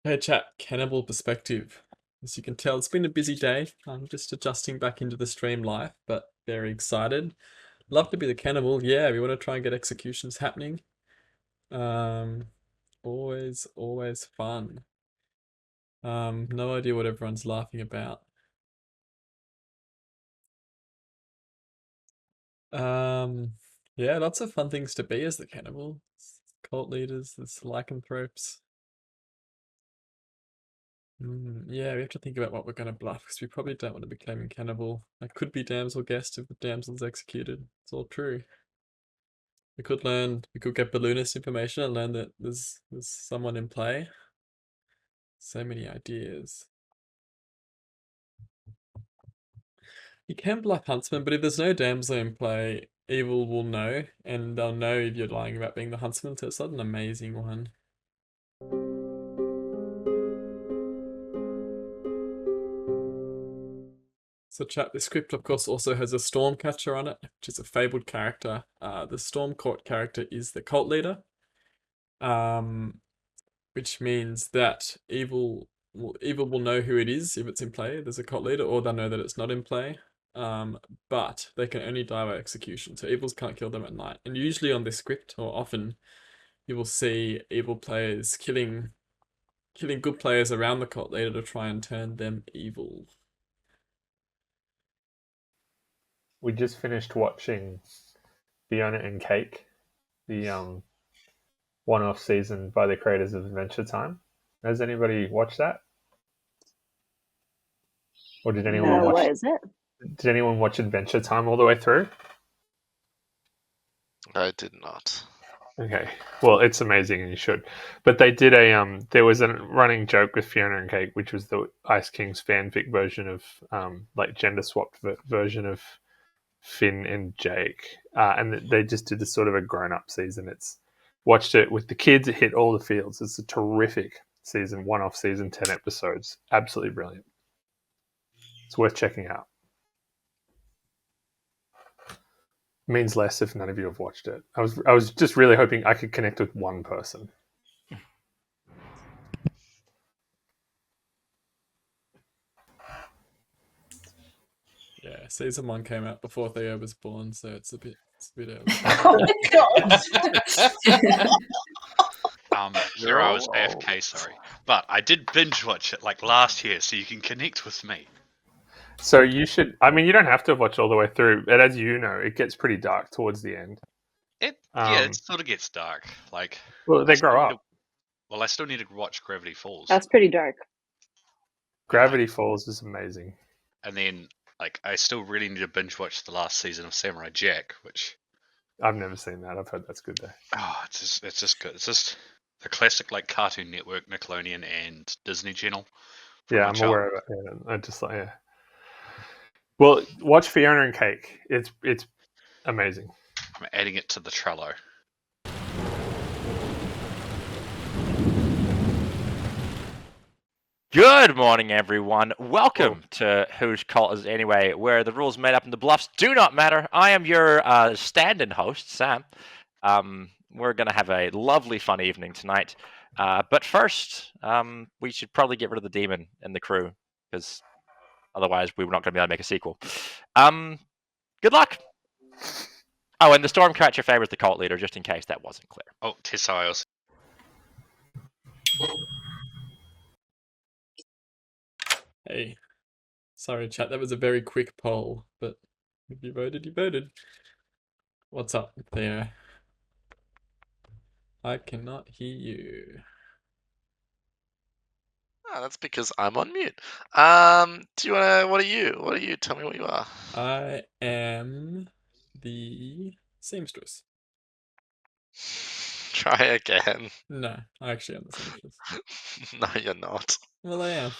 Hey chat, cannibal perspective. As you can tell, it's been a busy day. I'm just adjusting back into the stream life, but very excited. Love to be the cannibal. Yeah, we want to try and get executions happening. Um, always fun. No idea what everyone's laughing about. Yeah, lots of fun things to be as the cannibal. Cult leaders, there's lycanthropes. Yeah, we have to think about what we're going to bluff because we probably don't want to be claiming cannibal. I could be damsel guest if the damsel's executed. It's all true. We could get balloonist information and learn that there's someone in play. So many ideas. You can bluff huntsman, but if there's no damsel in play, evil will know, and they'll know if you're lying about being the huntsman. So it's not an amazing one. So chat, the script of course also has a Stormcatcher on it, which is a fabled character. The Stormcourt character is the cult leader, which means that evil will know who it is if it's in play. There's a cult leader, or they'll know that it's not in play. But they can only die by execution, so evils can't kill them at night. And usually on this script, or often, you will see evil players killing good players around the cult leader to try and turn them evil. We just finished watching Fiona and Cake, the one-off season by the creators of Adventure Time. Has anybody watched that? Or did anyone watch? What is it? Did anyone watch Adventure Time all the way through? I did not. Okay, well, it's amazing and you should. But they did there was a running joke with Fiona and Cake, which was the Ice King's fanfic version of like gender swapped version of Finn and Jake, and they just did this sort of a grown-up season. It's watched it with the kids. It hit all the fields. It's a terrific season, one-off season, 10 episodes. Absolutely brilliant. It's worth checking out. It means less if none of you have watched it. I was just really hoping I could connect with one person. Yeah, season 1 came out before Theo was born, so it's a bit early. Oh my god! Sure, I was AFK, sorry. But I did binge watch it like last year, so you can connect with me. So you should. I mean, you don't have to watch all the way through, but as you know, it gets pretty dark towards the end. It sort of gets dark. Like, well, they grow up. I still need to watch Gravity Falls. That's pretty dark. Gravity Falls is amazing. And then, like, I still really need to binge watch the last season of Samurai Jack, which I've never seen that. I've heard that's good though. Oh, it's just good. It's just the classic like Cartoon Network, Nickelodeon, and Disney Channel. Yeah, I'm aware of it. Yeah, I just like yeah. Well, watch Fiona and Cake. It's amazing. I'm adding it to the Trello. Good morning, everyone. Welcome to Whose Cult Is Anyway, where the rules made up and the bluffs do not matter. I am your stand-in host, Sam. We're going to have a lovely, fun evening tonight. But first, we should probably get rid of the demon and the crew, because otherwise we're not going to be able to make a sequel. Good luck. Oh, and the Stormcatcher favors the cult leader, just in case that wasn't clear. Oh, Tessiles. Hey, sorry chat, that was a very quick poll, but if you voted, you voted. What's up there? I cannot hear you. Oh, that's because I'm on mute. Do you wanna? What are you? Tell me what you are. I am the seamstress. Try again. No, I actually am the seamstress. No, you're not. Well, I am.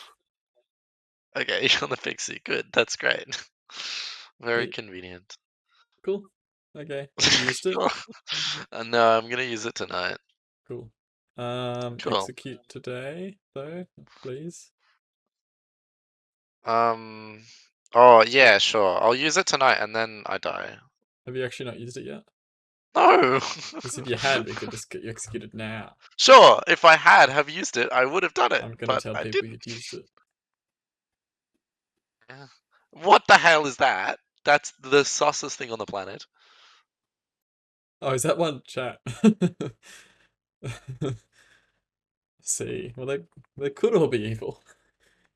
Okay, you're on the pixie. Good, that's great. Very convenient. Cool. Okay, you used it? No, I'm gonna use it tonight. Cool. Cool. Execute today, though, please. Oh yeah, sure. I'll use it tonight and then I die. Have you actually not used it yet? No. Because if you had, we could just get you executed now. Sure, if I have used it, I would have done it. I'm gonna but tell I people didn't. you'd used it. What the hell is that? That's the sauciest thing on the planet. Oh, is that one chat? See, well, they could all be evil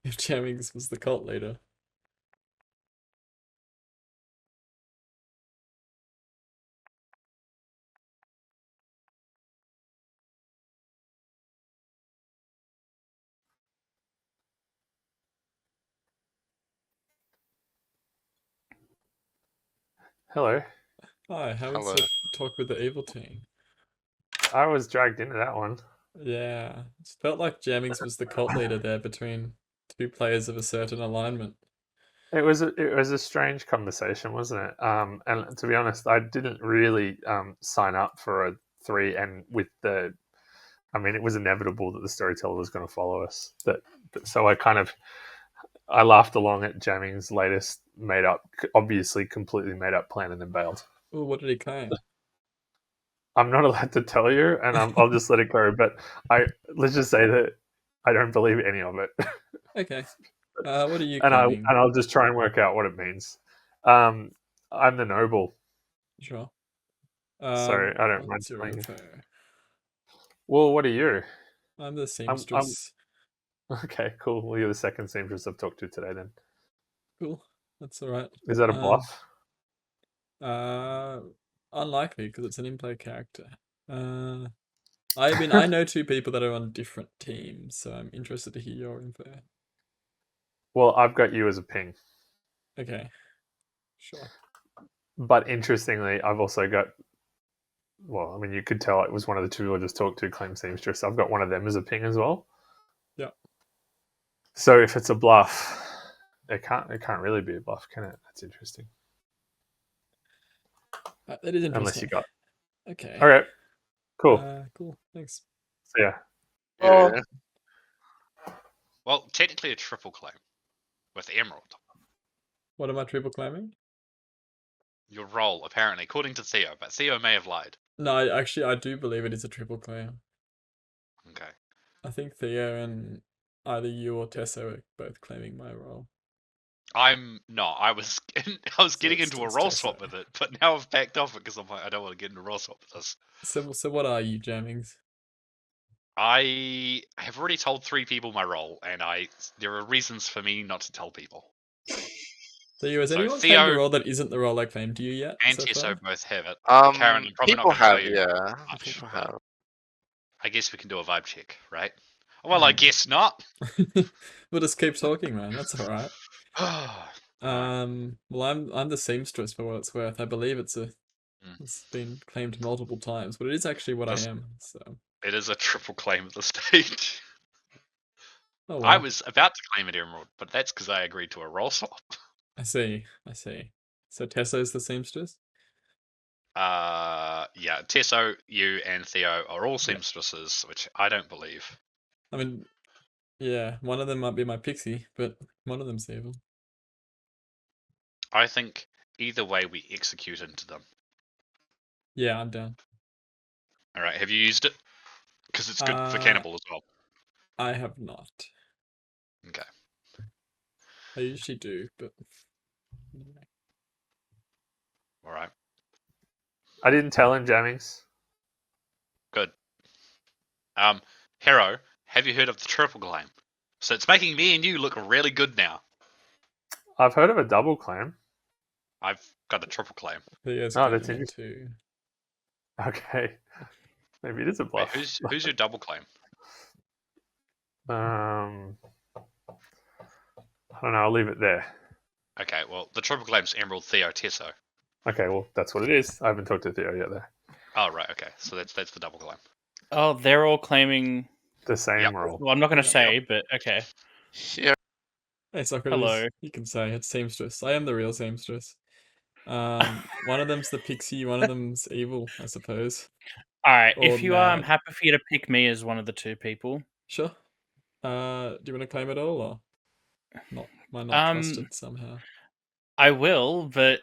if Jammings was the cult leader. Hello. Hi, how was Hello. the talk with the evil team? I was dragged into that one. Yeah, it felt like Jammings was the cult leader there between two players of a certain alignment. It was a strange conversation, wasn't it? And to be honest, I didn't really sign up for a 3, and with the, I mean, it was inevitable that the storyteller was going to follow us. So I laughed along at Jamming's latest made up, obviously completely made up plan, and then bailed. Oh, what did he claim? I'm not allowed to tell you, and I'll just let it go. But let's just say that I don't believe any of it. Okay. What are you and claiming? I'll just try and work out what it means. I'm the noble, Sure. so I don't mind What's your telling you. info? Well, what are you? I'm the seamstress. Okay, cool. Well, you're the second seamstress I've talked to today. Then Cool. That's all right. is that a bluff? Unlikely because it's an in-play character. I mean, I know two people that are on different teams, so I'm interested to hear your info. Well, I've got you as a ping, Okay. Sure. but interestingly, I've also got. Well, I mean, you could tell it was one of the two I just talked to claim seamstress. I've got one of them as a ping as well. Yeah. So if it's a bluff, it can't really be a bluff, can it? That's interesting. That is interesting. Unless you got. Okay. All right. Cool. Cool. Thanks. So, yeah. Yeah. Well, technically a triple claim with Emerald. What am I triple claiming? Your role, apparently, according to Theo, but Theo may have lied. No, I do believe it is a triple claim. Okay. I think Theo and either you or Tessa are both claiming my role. I'm not. I was getting it's- into a it's role Tessa. swap with it, but now I've backed off it because I'm like, I don't want to get into a role swap with this. So what are you, Jammings? I have already told 3 people my role, and there are reasons for me not to tell people. Theo, has So anyone Theo claimed a role that isn't the role I claimed to you yet? and so Tesso far? both have it. Karen, I'm probably not People going to have, tell you yeah. much, People but have. I guess we can do a vibe check, right? Well, I guess not. We'll just keep talking, man. That's all right. Alright. Well, I'm the seamstress for what it's worth. I believe it's been claimed multiple times, but it is actually what I am. So It is a triple claim at this stage. oh well. I was about to claim it Emerald, but that's because I agreed to a role swap. I see. So Tesso's the seamstress? Yeah, Tesso, you, and Theo are all seamstresses, which I don't believe. I mean, yeah, one of them might be my pixie, but one of them's evil. I think either way we execute into them. Yeah, I'm down. Alright, have you used it? Because it's good for cannibal as well. I have not. Okay. I usually do, but Alright. I didn't tell him, Jammings. Good. Hero, have you heard of the triple claim? So it's making me and you look really good now. I've heard of a double claim. I've got a triple claim. Theo's Oh, that's claiming it too. Okay. Maybe it is a Wait, bluff. who's your double claim? I don't know. I'll leave it there. Okay, well, the triple claim's Emerald, Theo, Tesso. Okay, well, that's what it is. I haven't talked to Theo yet, though. Oh, right, okay. So that's the double claim. Oh, they're all claiming The same Yep. role. Well, I'm not going to say, but okay. Yeah. Hey, Socrates. Hello. You can say it's seamstress. I am the real seamstress. One of them's the pixie, one of them's evil, I suppose. All right. Or If you are, I'm mad. happy for you to pick me as one of the 2 people. Sure. Do you want to claim it all, or not? Am I not trusted somehow? I will, but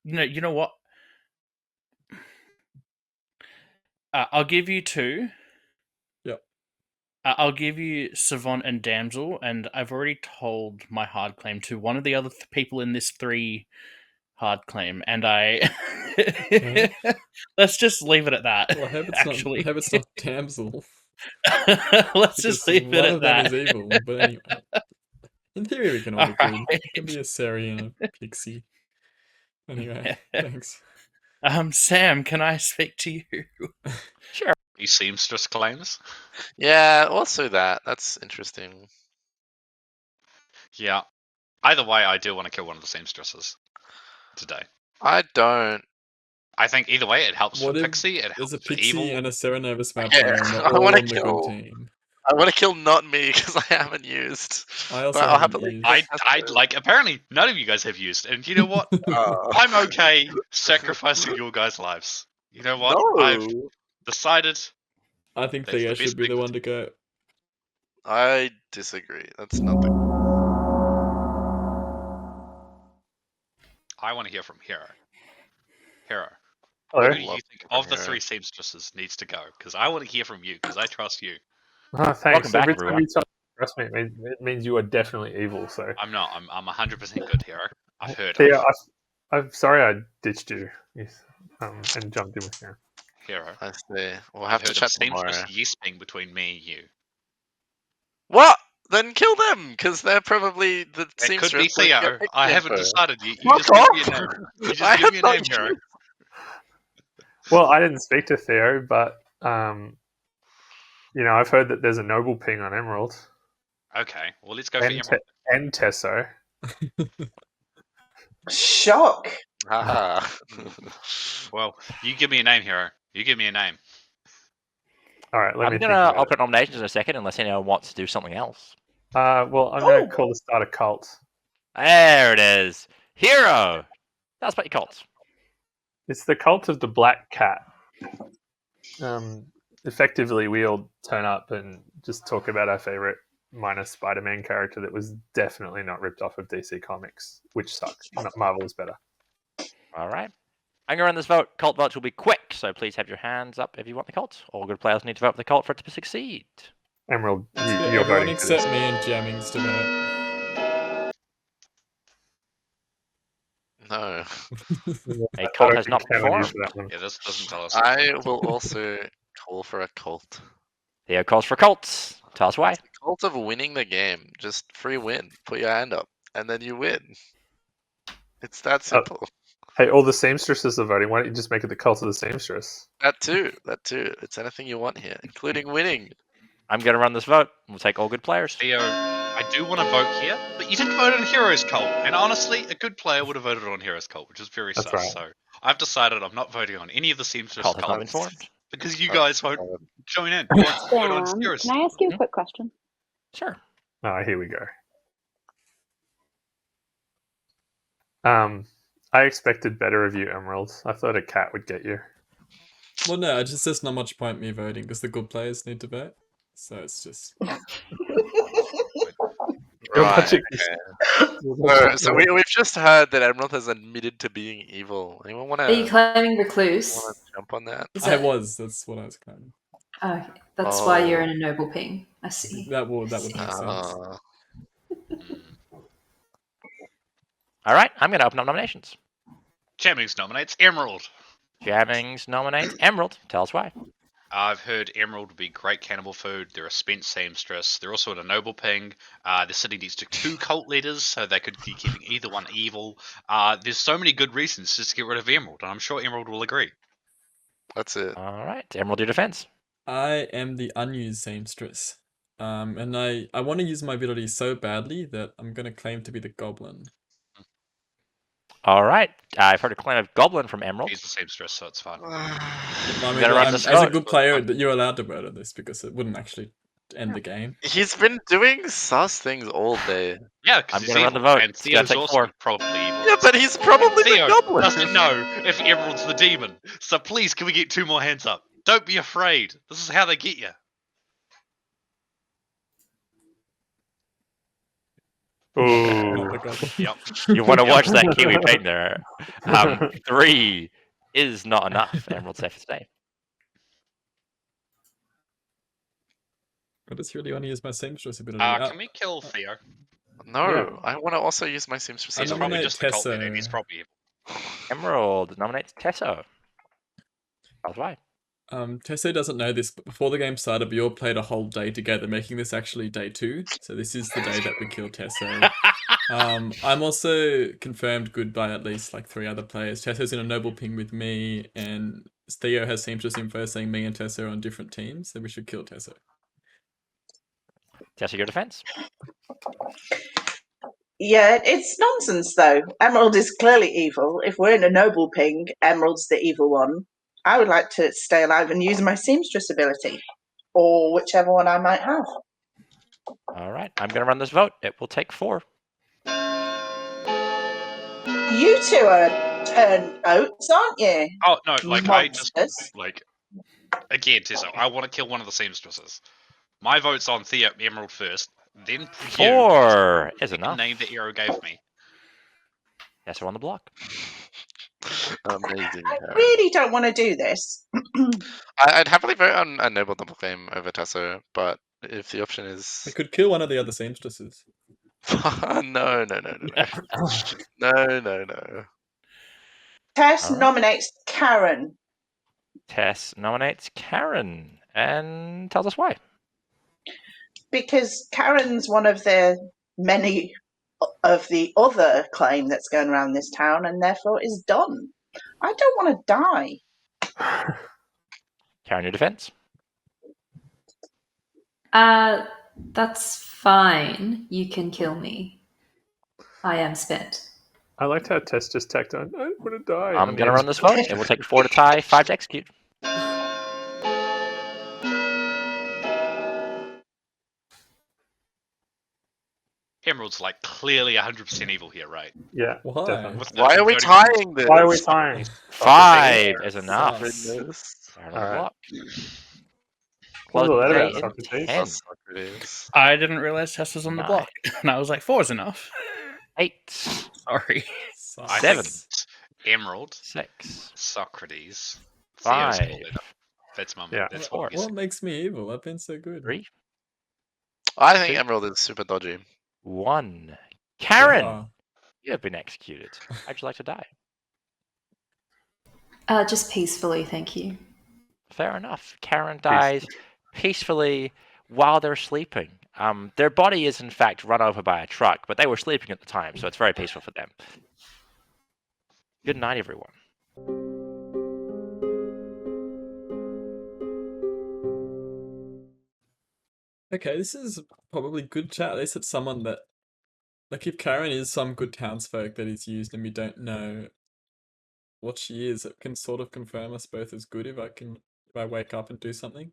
you know what? I'll give you 2. Yep. I'll give you Savant and Damsel, and I've already told my hard claim to one of the other people in this 3 hard claim, and I let's just leave it at that. Well, I hope it's actually, not. I hope it's not Damsel. let's just Because leave it one at of them that. is evil. But anyway, in theory, we can all be good. It can be a Seri and a Pixie. Anyway, thanks. Sam, can I speak to you? Sure. He seamstress claims. Yeah, also that. That's interesting. Yeah. Either way, I do want to kill one of the seamstresses today. I don't. I think either way, it helps What for if Pixie. It There's helps a for Pixie evil. and a Serenovus map Okay, player, and we're I all wanna on the kill- good team. I want to kill not me because I haven't used. I also But I'll haven't happily used. I like. Apparently, none of you guys have used, and you know what? I'm okay sacrificing your guys' lives. You know what? I've No, decided. I think That's the Theo best should be the thing. one to go. I disagree. That's not the. I want to hear from Hero. Hero, Hello. who do you Love think from of the Hero. 3 seamstresses needs to go? Because I want to hear from you. Because I trust you. Oh, thanks. Welcome back, Every time everyone. you tell trust me, it means you are definitely evil. So I'm not. I'm 100% good, Hero. I've heard. Theo, I'm sorry I ditched you. Yes, and jumped in with you. Hero. I see. We'll I've have to heard chat of tomorrow. seamstress yes-being between me and you. What? Then kill them, because they're probably the It could seamstress. be that get Theo. picked I the haven't info. decided. You Fuck just give me a off! name. You I just give have me a not name, Hero. used- Well, I didn't speak to Theo, but I've heard that there's a noble ping on Emerald Okay, well let's go for and Emerald. and Tesso. Shock. Haha. Well, you give me a name, Hero. You give me a name. All right, let I'm me think going to about open nominations in a second, unless anyone wants to do something else. it. Well, I'm going Oh. to call the start a cult. There it is. Hero! That's what you call it. It's the cult of the black cat. Effectively, we all turn up and just talk about our favorite minor Spider-Man character that was definitely not ripped off of DC Comics, which sucks. Marvel is better. All right. I'm going to run this vote. Cult votes will be quick, so please have your hands up if you want the cult. All good players need to vote for the cult for it to succeed. Emerald, Let's get you're everyone voting for except this. me and Jammings to vote. No. A I cult don't has not count on you formed. for that one. Yeah, this doesn't tell us. I will also call for a cult. Theo calls for cults. Tell us why. Cult of winning the game. Just free win. Put your hand up, and then you win. It's that simple. Hey, all the seamstresses are voting. Why don't you just make it the cult of the seamstress? That too. That too. It's anything you want here, including winning. I'm going to run this vote. We'll take all good players. Theo, I do want to vote here, but you didn't vote on Hero's Cult. And honestly, a good player would have voted on Hero's Cult, which is very That's sus. right. So I've decided I'm not voting on any of the seamstress Cult has not been cults formed. because you guys won't join in. You won't vote on Sam, Hero's. can I ask you a Mhm. quick question? Sure. Here we go. I expected better of you, Emerald. I thought a cat would get you. Well, no, it's just there's not much point me voting because the good players need to vote. So it's just. You're Right. watching- So we've just heard that Emerald has admitted to being evil. Anyone want Are you to claiming recluse? jump on that? Is I that- was. That's what I was claiming. Oh, okay. That's why you're Oh. in a noble ping. I see. That would make sense. Uh, All right. I'm going to open up nominations. Jammings nominates Emerald. Jammings nominates Emerald. Tell us why. I've heard Emerald would be great cannibal food. They're a spent seamstress. They're also in a noble ping. The city needs to 2 cult leaders, so they could be keeping either one evil. There's so many good reasons just to get rid of Emerald, and I'm sure Emerald will agree. that's it. All right. Emerald, your defense. I am the unused seamstress. And I want to use my ability so badly that I'm going to claim to be the goblin. All right. I've heard a claim of Goblin from Emerald. He's a seamstress, so it's fine. I mean, Gotta run this as a vote. good player, you're allowed to vote on this because it wouldn't actually end the game. He's been doing sus things all day. Yeah, because I'm he's gonna run evil, the vote. and It's gonna Theo's take also 4. probably evil. Yeah, but he's probably Theo the goblin. doesn't know if Emerald's the demon. So please, can we get 2 more hands up? Don't be afraid. This is how they get you. Not Ooh. the goblin. Yep. You want to watch that Kiwi ping there. 3 is not enough. Emerald safe to stay. I just really want to use my seamstress ability. Can we kill Theo? No, Yeah. I want to also use my seamstress I He's ability. probably nominate just the cult leader, and Tessa. he's probably evil. Emerald nominates Tesso. That's why. Tesso doesn't know this, but before the game started, we all played a whole day together, making this actually day 2. So this is the day that we kill Tesso. I'm also confirmed good by at least like 3 other players. Tesso's in a noble ping with me, and Theo has seamstress info saying me and Tesso are on different teams, so we should kill Tesso. Tesso, your defense. Yeah, it's nonsense though. Emerald is clearly evil. If we're in a noble ping, Emerald's the evil one. I would like to stay alive and use my seamstress ability, or whichever one I might have. All right, I'm going to run this vote. It will take 4. You two are turncoats, aren't you? Oh no, like I just Monsters. like again, Tesso. I want to kill one of the seamstresses. My vote's on Theo Emerald first, then you. 4 is The enough. name that Arrow gave me. Tesso on the block. Amazing. I really don't want to do this. I'd happily vote on a noble double claim over Tasso, but if the option We is could kill one of the other seamstresses. no. No. Tess All right. nominates Karen. Tess nominates Karen and tells us why. Because Karen's one of the many of the other claim that's going around this town and therefore is done. I don't want to die. Karen, your defense. That's fine. You can kill me. I am spent. I liked how Tess just tacked on. I want to die. I'm going to run this vote. It will take 4 to tie, 5 to execute. Emerald's like clearly 100% evil here, right? Yeah. Why? Definitely. With the Why are we 30 tying this? Why are we tying? 5 is enough. Goodness. Karen on the Alright. block. What was Close that the about, day in Socrates? 10. Socrates. I didn't realize Tess was on the 9. block, and I was like, 4 is enough. 8. Sorry. I 7. think it's Emerald, 6. Socrates, 5. Theo's cult leader. That's my Yeah. that's What, what I'm guessing. what makes me evil? I've been so good. 3. I think 2. Emerald is super dodgy. 1. Karen, Yeah. you have been executed. How'd you like to die? Just peacefully, thank you. Fair enough. Karen dies peacefully while they're sleeping. Their body is in fact run over by a truck, but they were sleeping at the time, so it's very peaceful for them. Good night, everyone. Okay, this is probably good chat. At least it's someone that, like, if Karen is some good townsfolk that is used and we don't know what she is, it can sort of confirm us both as good if I wake up and do something.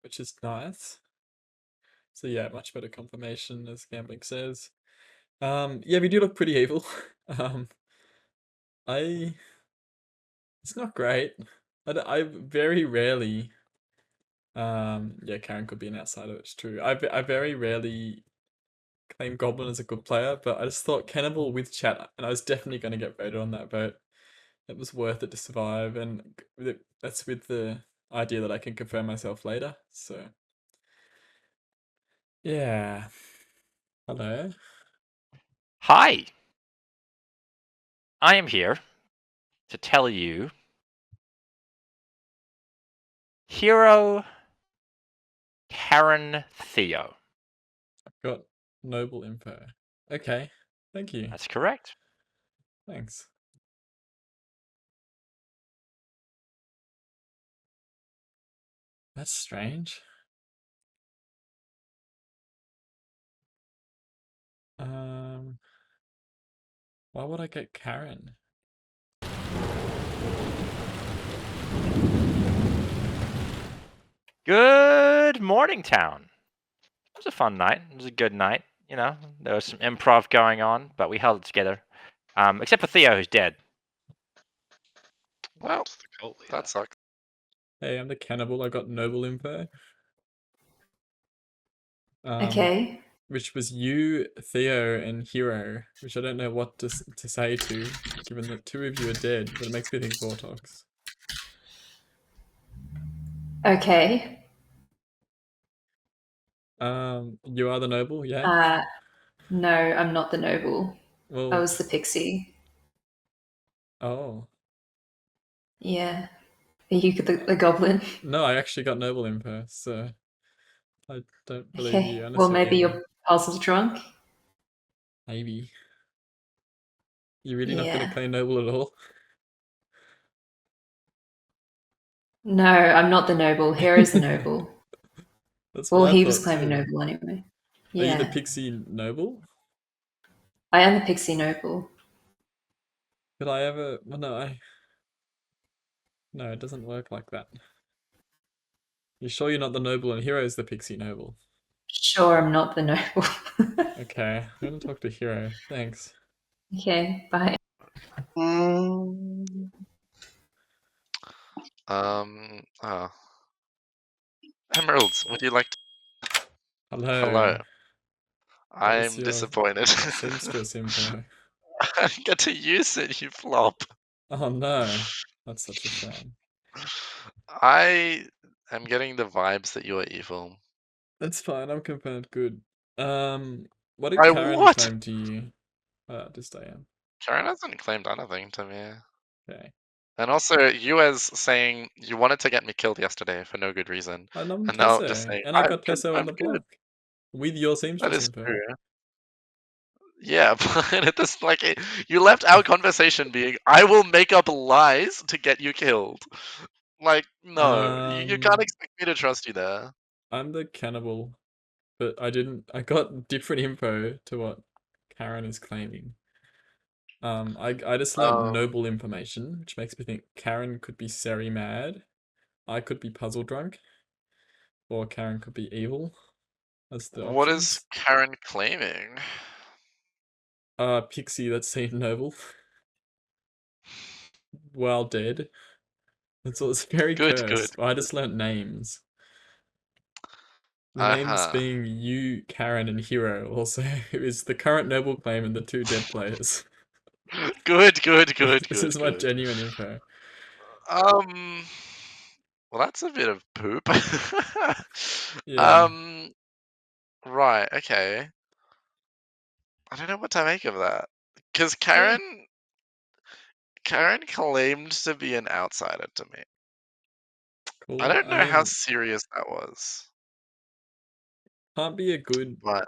Which is nice. So yeah, much better confirmation, as Gambling says. Yeah, we do look pretty evil. It's not great. I very rarely. Yeah, Karen could be an outsider. It's true. I very rarely claim Goblin as a good player, but I just thought Cannibal with chat, and I was definitely going to get voted on that vote. It was worth it to survive, and that's with the idea that I can confirm myself later. So yeah. Hello. Hi. I am here to tell you Hero Karen Theo. I've got noble info. Okay. Thank you. That's correct. Thanks. That's strange. Why would I get Karen? Good morning, town. It was a fun night. It was a good night. You know, there was some improv going on, but we held it together. Except for Theo, who's dead. Well, It's the cult leader. that sucks. Hey, I'm the cannibal. I got noble info. Okay. Which was you, Theo, and Hero, which I don't know what to say to, given that 2 of you are dead, but it makes me think Vortox. Okay. You are the noble, yeah? No, I'm not the noble. I Well, was the pixie. oh. Yeah. Are you the goblin? No, I actually got noble info, so I don't believe Okay. you unless Well, you're maybe evil. your puzzle's drunk. Maybe. You're really not going to Yeah. claim noble at all? No, I'm not the noble. Hero's the noble. That's Well, what I he was thought claiming too. noble anyway. Are you the Yeah. pixie noble? I am the pixie noble. Could I ever... Well, no, No, it doesn't work like that. You sure you're not the noble and Hero's the pixie noble? Sure, I'm not the noble. Okay, I'm gonna talk to Hero. Thanks. Okay, bye. Mm. Emeralds, would you like to... Hello. Hello. What was I'm your disappointed. seamstress info? I didn't get to use it, you flop. Oh no, that's such a shame. I am getting the vibes that you are evil. That's fine, I'm confirmed good. What did I Karen what? claim to you? Just I am. Karen hasn't claimed anything to me. Okay. And also, you as saying you wanted to get me killed yesterday for no good reason. And I'm And now just Tesso, saying, and I got Tesso on I'm the good. block. With your That seamstress is info. true. Yeah, but it is like you left our conversation being, I will make up lies to get you killed. Like, no, you can't expect me to trust you there. I'm the cannibal, but I got different info to what Karen is claiming. I just learnt noble information, which makes me think Karen could be Seri mad, I could be puzzle drunk, or Karen could be evil. That's the What is options. Karen claiming? Pixie that's seen noble. While dead. It's very Good. cursed. I just learnt names. The names being you, Karen, and Hero also is the current noble claim and the 2 dead players. Good. This is my genuine info. Well, that's a bit of poop. Yeah. Right, okay. I don't know what to make of that. Because Yeah. Karen claimed to be an outsider to me. Cool. I don't I know how mean, serious that was. can't be a good. But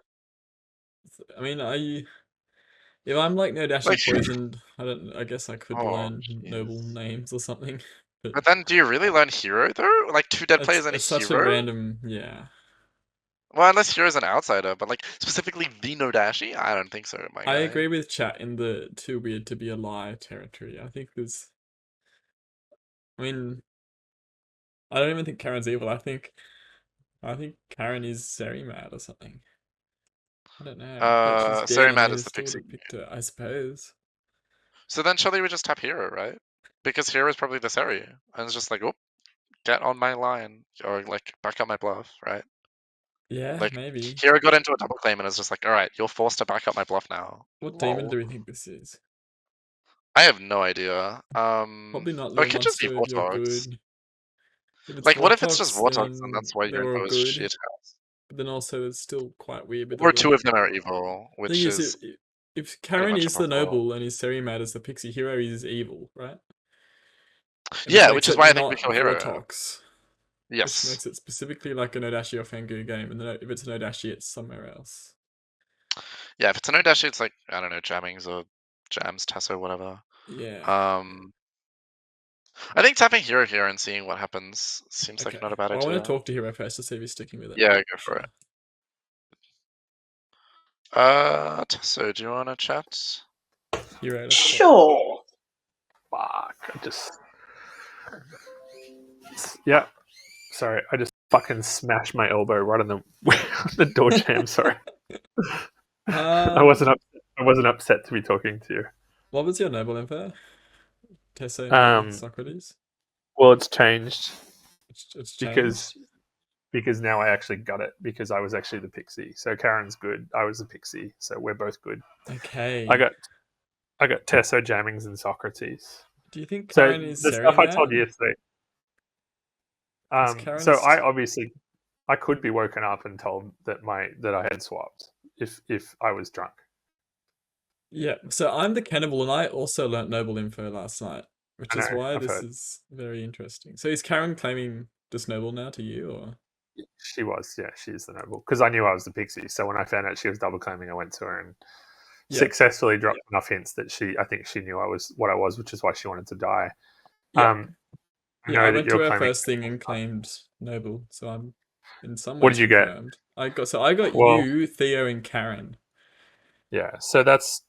I mean, if I'm like no like, dashi poisoned, I guess I could oh, learn noble jeez. names or something. But But then, do you really learn hero though? Like 2 dead players and a it's such a hero? random, yeah. Well, unless hero's an outsider, but like specifically the no dashi, I don't think so, my I guy. agree with chat in the too weird to be a lie territory. I think there's. I mean, I don't even think Karen's evil. I think Karen is Seri mad or something. I don't know. But she's dead Sorry, and Matt they is the still would pixie. have picked her, I suppose. So then surely we just tap hero, right? Because hero is probably the Seri, and it's just like, oh, get on my line or like back up my bluff, right? Yeah, Like maybe. hero got into a double claim and it's just like, all right, you're forced to back up my bluff now. What demon Lol. do we think this is? I have no idea. Probably not Or Lil it could just be Monster if you're Vortox. good. If it's Like, what if it's just Vortox, Vortox and then that's why you're they're all into a good. shit house? But then also it's still quite weird with the Or Vor. 2 of them are evil, Thing which is, is if pretty Karen much is above the the law. noble and is Seri mad as the pixie hero, is evil, right? And Yeah, which is why I think we not kill hero. Vortox. Yes. Which makes it specifically like a Nodashi or Fengu game, and if it's a Nodashi, it's somewhere else. Yeah, if it's a no dashi, it's like, I don't know, jammings or jams, Tasso, whatever. Yeah. I think tapping hero here and seeing what happens seems like not a bad Well, I idea. want to talk to Hero first to see if he's sticking with it. Yeah, go for it. So do you want to chat? Hero, Sure. Fuck, yeah. Sorry, I just fucking smashed my elbow right on the door jam. Sorry. I wasn't upset to be talking to you. What was your noble info? Tesso Socrates? Well, it's changed. It's changed? Because now I actually got it, because I was actually the pixie. So Karen's good. I was the pixie. So we're both good. Okay. I got Tesso, Jammings, and Socrates. Do you think Karen is the Seri stuff mad? I told you yesterday? Karen so I obviously I could be woken up and told that I had swapped if I was drunk. Yeah, so I'm the cannibal, and I also learnt noble info last night, which I is know, why I've this heard. is very interesting. So is Karen claiming this noble now to you, or? She was, yeah, she is the noble. Because I knew I was the pixie, so when I found out she was double claiming, I went to her and Yeah. successfully dropped enough hints that I think she knew I was what I was, which is why she wanted to die. Yeah. I Yeah, know I that went you're to her claiming. first thing and claimed noble, so I'm in some What ways did you get? confirmed. I got Well- you, Theo, and Karen. Yeah, so that's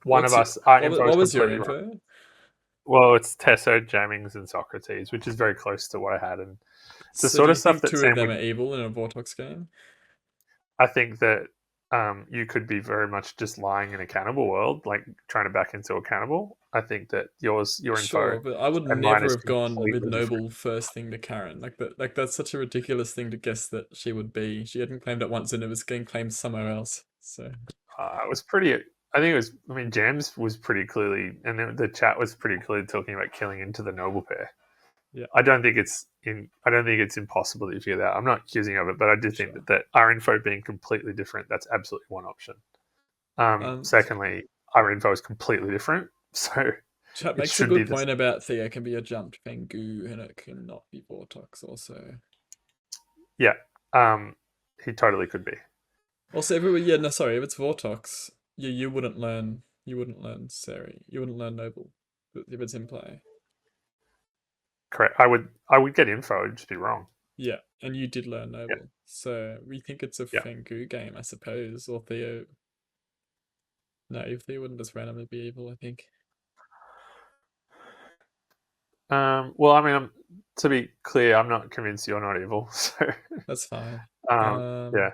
one of us. Our info What is was your completely wrong. info? Well, it's Tesso, Jammings, and Socrates, which is very close to what I had. And the So sort do of you stuff think that two Sam of them would. are evil in a Vortox game? I think that you could be very much just lying in a cannibal world, like trying to back into a cannibal. I think that your info. Sure, but I would and mine never is have gone with completely different. noble first thing to Karen. Like that's such a ridiculous thing to guess that she would be. She hadn't claimed it once, and it was getting claimed somewhere else. So It was pretty. I think it was. I mean, Jams was pretty clearly, and the chat was pretty clearly talking about killing into the noble pair. Yeah. I don't think it's impossible to figure that out. I'm not accusing of it, but I do think Sure. that our info being completely different, that's absolutely one option. Secondly, our info is completely different, so chat makes a should be good the point about Theo can be a jumped Pengu and it can not be Vortox also. yeah. He totally could be. Also, if it's Vortox, you wouldn't learn Seri. You wouldn't learn Noble if it's in play. Correct. I would get info, it'd just be wrong. Yeah, and you did learn Noble. Yeah. So we think it's a Fengu game, I suppose. Or Theo. No, Theo wouldn't just randomly be evil, I think. Well, I mean, to be clear, I'm not convinced you're not evil. So that's fine. Yeah.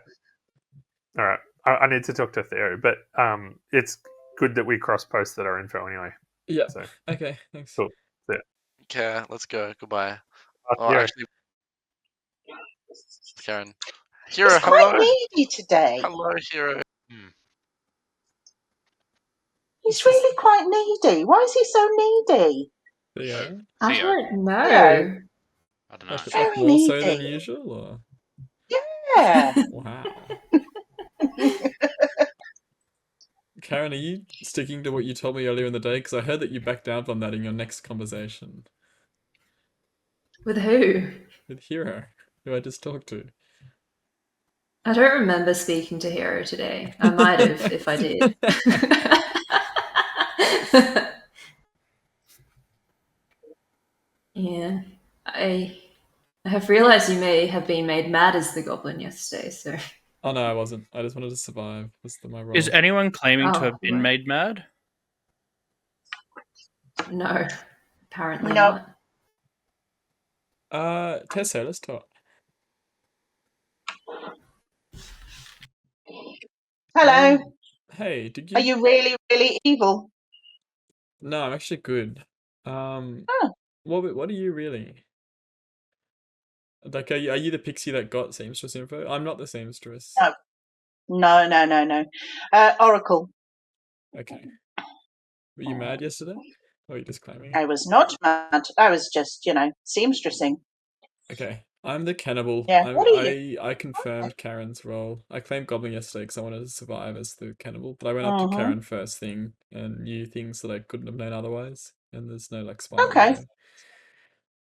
All right. I need to talk to Theo, but it's good that we cross-posted our info anyway. Yeah. So. Okay. Thanks. Cool. Yeah. Okay, let's go. Goodbye. Hero. Actually, Karen. Hero, He's hello. quite needy today. Hello, Hero. He's really quite needy. Why is he so needy? Theo? I don't know. I don't know. Very More so needy. than usual, or? Yeah. Wow. Karen, are you sticking to what you told me earlier in the day? Because I heard that you backed down from that in your next conversation. With who? With Hero, who I just talked to. I don't remember speaking to Hero today. I might have if I did. Yeah. I have realized you may have been made mad as the goblin yesterday, so... Oh no, I wasn't. I just wanted to survive. Was my role. Is anyone claiming to Oh, have been right. made mad? No, apparently No. not. Tessa, let's talk. Hello. Hey, did you... Are you really, really evil? No, I'm actually good. Oh. What are you really? Like, are you the pixie that got seamstress info? I'm not the seamstress. No. Oracle. Okay. Were you mad yesterday? Or are you just claiming? I was not mad. I was just, seamstressing. Okay. I'm the cannibal. Yeah. What are you? I confirmed Karen's role. I claimed goblin yesterday because I wanted to survive as the cannibal, but I went up to Karen first thing and knew things that I couldn't have known otherwise. And there's no spiral. Okay.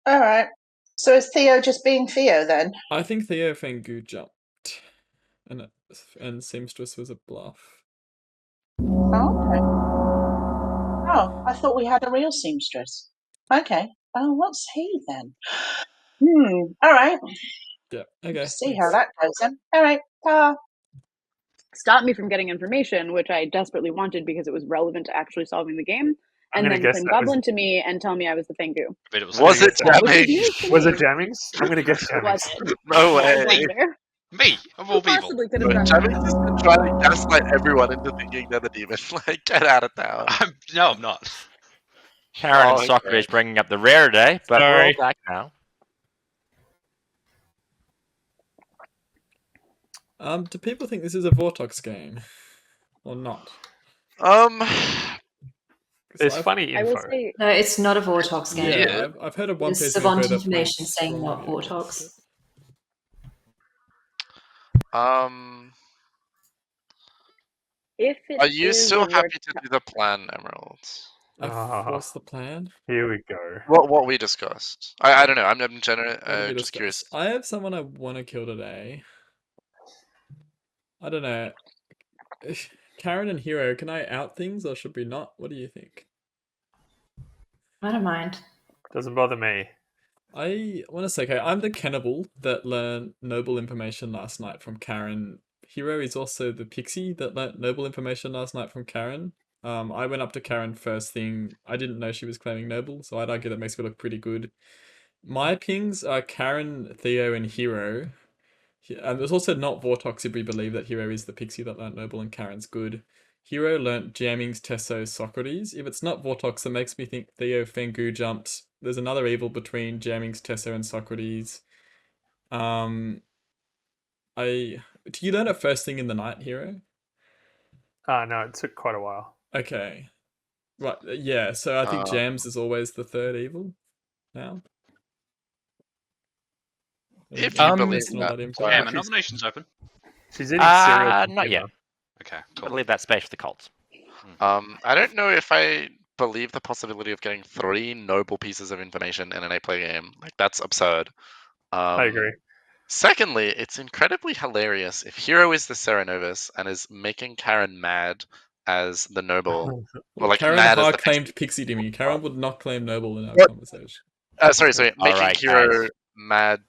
All right. So is Theo just being Theo then? I think Theo Fengu jumped, and seamstress was a bluff. Oh, okay. Oh, I thought we had a real seamstress. Okay. Oh, what's he then? All right. Yeah. Okay. See how that goes then. All right. Stop me from getting information, which I desperately wanted because it was relevant to actually solving the game, and then claim goblin to me and tell me I was the Fengu. Was it Jammings? Was it Jammings? I'm going to guess Jammings. No way. Me, of all people. Jammings has been trying to gaslight everyone into thinking they're the demon. Like, get out of town. No, I'm not. Karen and Socrates bringing up the rare day, but we're all back now. Do people think this is a Vortox game or not? It's funny info. I will say, No, it's not a Vortox game. Yeah, I've heard of one There's piece of savant info that information points saying not strongly Vortox. against If it Are you is still a happy to do the plan, Emeralds? What's the plan? Here we go. What we discussed? I don't know. I'm What did we just curious. discuss? I have someone I want to kill today. I don't know. Karen and Hero, can I out things or should we not? What do you think? I don't mind. Doesn't bother me. I want to say, okay, I'm the cannibal that learned noble information last night from Karen. Hero is also the pixie that learnt noble information last night from Karen. I went up to Karen first thing. I didn't know she was claiming noble, so I'd argue that makes me look pretty good. My pings are Karen, Theo, and Hero. And there's also not Vortox if we believe that Hero is the pixie that learnt noble and Karen's good. Hero learnt Jammings, Tesso, Socrates. If it's not Vortox, it makes me think Theo Fengu jumped. There's another evil between Jammings, Tesso, and Socrates. Do you learn it first thing in the night, Hero? No, it took quite a while. Okay. Right, yeah, so I think Jams is always the third evil now. If you believe it's not that. that important. Yeah, my nomination's open. She's eating cereal. Not yet. Okay, I'll cool. leave that space for the cults. I don't know if I believe the possibility of getting 3 noble pieces of information in an 8-player game. Like, that's absurd. I agree. Secondly, it's incredibly hilarious if Hero is the Serenovus and is making Karen mad as the noble. Or like Karen mad as hard the claimed pixie to me. Karen would not claim noble in our What? conversation. Sorry. Making Alright, Hero guys. mad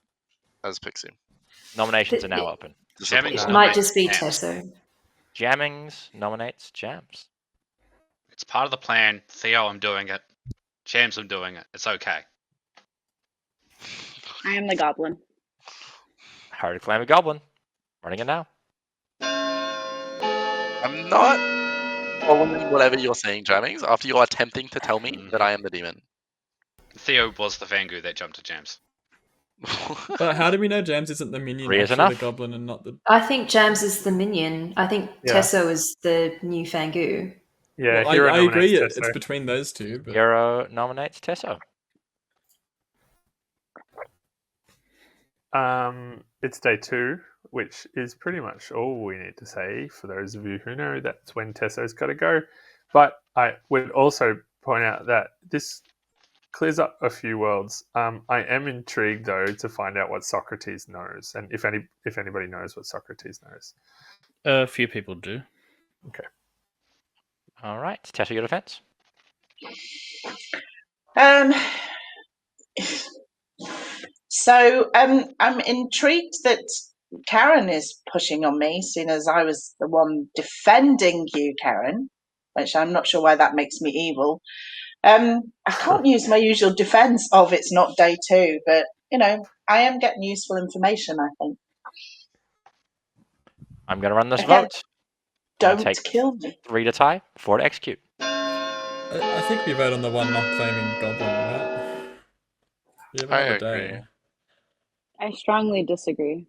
as Pixie. Nominations are now open. Jammings It nominates might just be Jams. Tesso. Jammings nominates Jams. It's part of the plan. Theo, I'm doing it. Jams, I'm doing it. It's okay. I am the goblin. Hard to claim a goblin. Running it now. I'm not following whatever you're saying, Jammings, after you're attempting to tell me that I am the demon. Theo was the Vangu that jumped to Jams. But how do we know Jams isn't the minion, Three is actually the enough. goblin, and not the... I think Jams is the minion. I think Yeah. Tesso is the new Fangu. Yeah, Well, Hero I agree nominates it's Tesso. between those two, but... Hero nominates Tesso. It's day 2, which is pretty much all we need to say. For those of you who know, that's when Tesso's got to go. But I would also point out that this clears up a few worlds. I am intrigued though to find out what Socrates knows, and if anybody knows what Socrates knows. A few people do. Okay. All right, Tesso, your defense. So I'm intrigued that Karen is pushing on me, seeing as I was the one defending you, Karen, which I'm not sure why that makes me evil. I can't use my usual defense of it's not day 2, but, I am getting useful information, I think. I'm going to run this Again, vote. Don't take kill me. 3 to tie, 4 to execute. I think we vote on the one not claiming goblin, right? You have another day. I strongly disagree.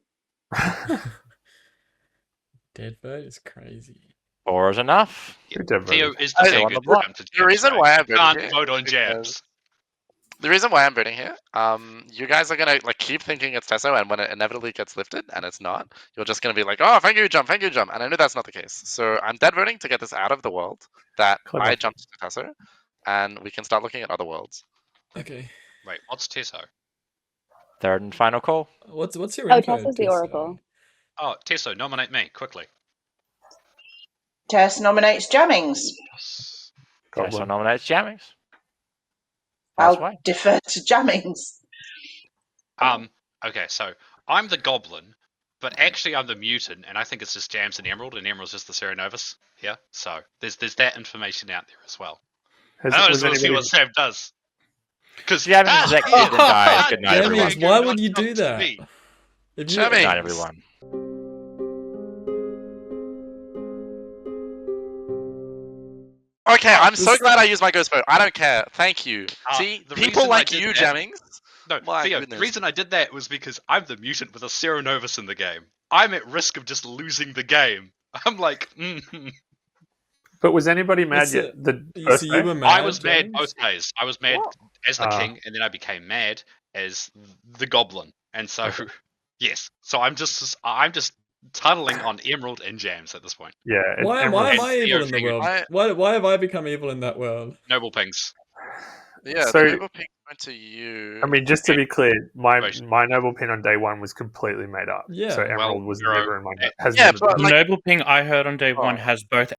Dead vote is crazy. 4 is enough. Theo is I the know, Vangu that jumped to Jams. The reason right? why I'm You can't voting vote on here Jams. The reason why I'm voting here, you guys are gonna keep thinking it's Tesso, and when it inevitably gets lifted and it's not, you're just gonna be like, "Oh, thank you, jump," and I know that's not the case. So I'm dead voting to get this out of the world that Clever. I jumped to Tesso, and we can start looking at other worlds. Okay. Wait, what's Tesso? Third and final call. What's your Oh, info, Tessa's the Tesso? oracle. Oh, Tesso, nominate me quickly. Tess nominates Jammings. Tesso nominates Jammings. I'll defer to Jammings. Okay, so I'm the goblin, but actually I'm the mutant, and I think it's just Jams and Emerald's just the Serenovus here. So there's that information out there as well. I just want to see what Sam does. Because Jammings is executed and dies. Good night, everyone. Jammings, why would you do that? Good night, everyone. Okay, I'm so glad I used my ghost vote. I don't care. Thank you. See, the people reason like I did you, that- Jammings. No, My Theo, goodness. the reason I did that was because I'm the mutant with a Serenovus in the game. I'm at risk of just losing the game. I'm like, But was anybody mad It's yet? The so first you day? were mad, I was mad James? both days. I was mad as the Ah. king, and then I became mad as the goblin. And so, yes. So I'm just tunneling on Emerald and Jams at this point. Yeah. Why am Emerald- I evil Theo in the figured- world? Why have I become evil in that world? Noble Pings. Yeah, So- the noble pink went to you. I mean, just to be clear, my Motion. noble pin on day one was completely made up. Yeah. So Well, Emerald was Hero- never in my has Yeah, never but been. The like- noble ping I heard on day one Oh. has both.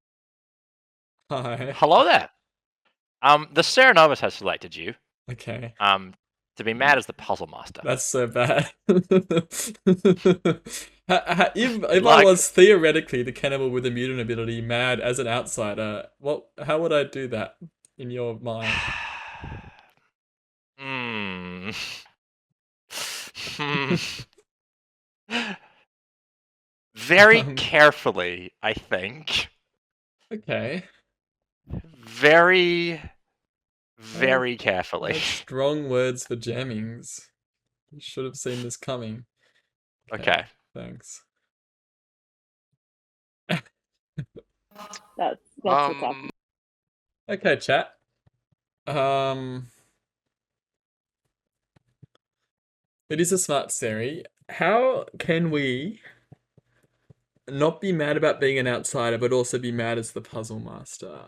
Hi. Hello there. The Serenovus has selected you. Okay. To be mad as the puzzle master. That's so bad. If I Like- was theoretically the cannibal with the mutant ability mad as an outsider, how would I do that in your mind? Very carefully, I think. Okay. Very That's carefully. strong words for jammings. You should have seen this coming. Okay. Thanks. That's a tough. Okay, chat. It is a smart series. How can we not be mad about being an outsider, but also be mad as the puzzle master?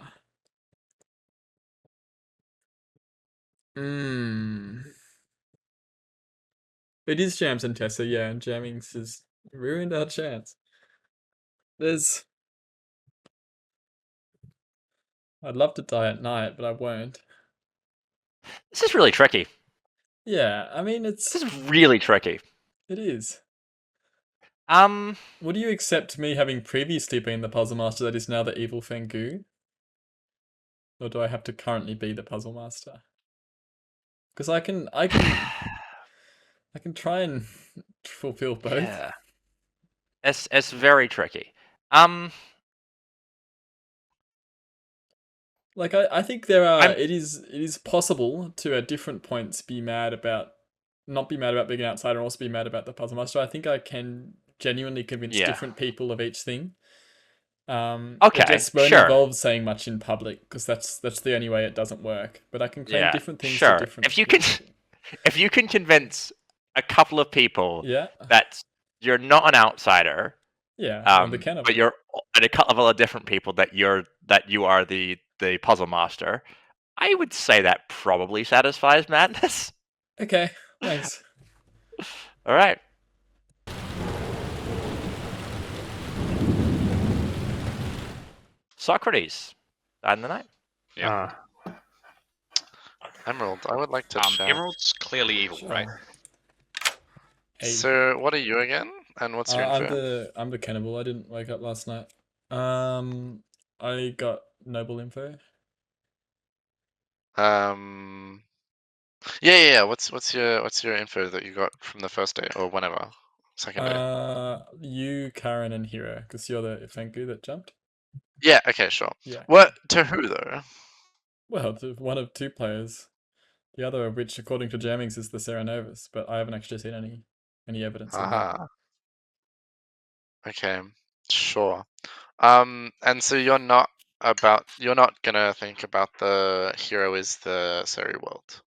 It is Jams and Tessa, yeah, and Jammings has ruined our chance. I'd love to die at night, but I won't. This is really tricky. Yeah, I mean, This is really tricky. It is. Um, Would you accept me having previously been the puzzle master that is now the evil Fengu? Or do I have to currently be the puzzle master? Because I can try and fulfill both. Yeah. It's very tricky. Like I think there are it is possible to at different points not be mad about being an outsider and also be mad about the puzzle master. I think I can genuinely convince different people of each thing. Okay, it just won't sure. involve saying much in public because that's the only way it doesn't work. But I can claim different things sure. to different If you people. if you can convince a couple of people Yeah. that you're not an outsider, Yeah, I'm the cannibal. but you're and a couple of other different people that you are the puzzle master, I would say that probably satisfies madness. Okay, thanks. All right. Socrates, died in the night. Yeah. Emerald, I would like to chat. Emerald's clearly evil, right? So, what are you again? And what's your info? I'm the cannibal. I didn't wake up last night. I got noble info. Yeah. What's your info that you got from the first day or whenever? Second day. You, Karen, and Hero, because you're the Fengu that jumped. Yeah. Okay. Sure. Yeah. What to who though? Well, to one of two players. The other of which, according to Jammings, is the Serenovus, but I haven't actually seen any evidence of that. Okay. Sure. And so you're not gonna think about the hero is the Seri world.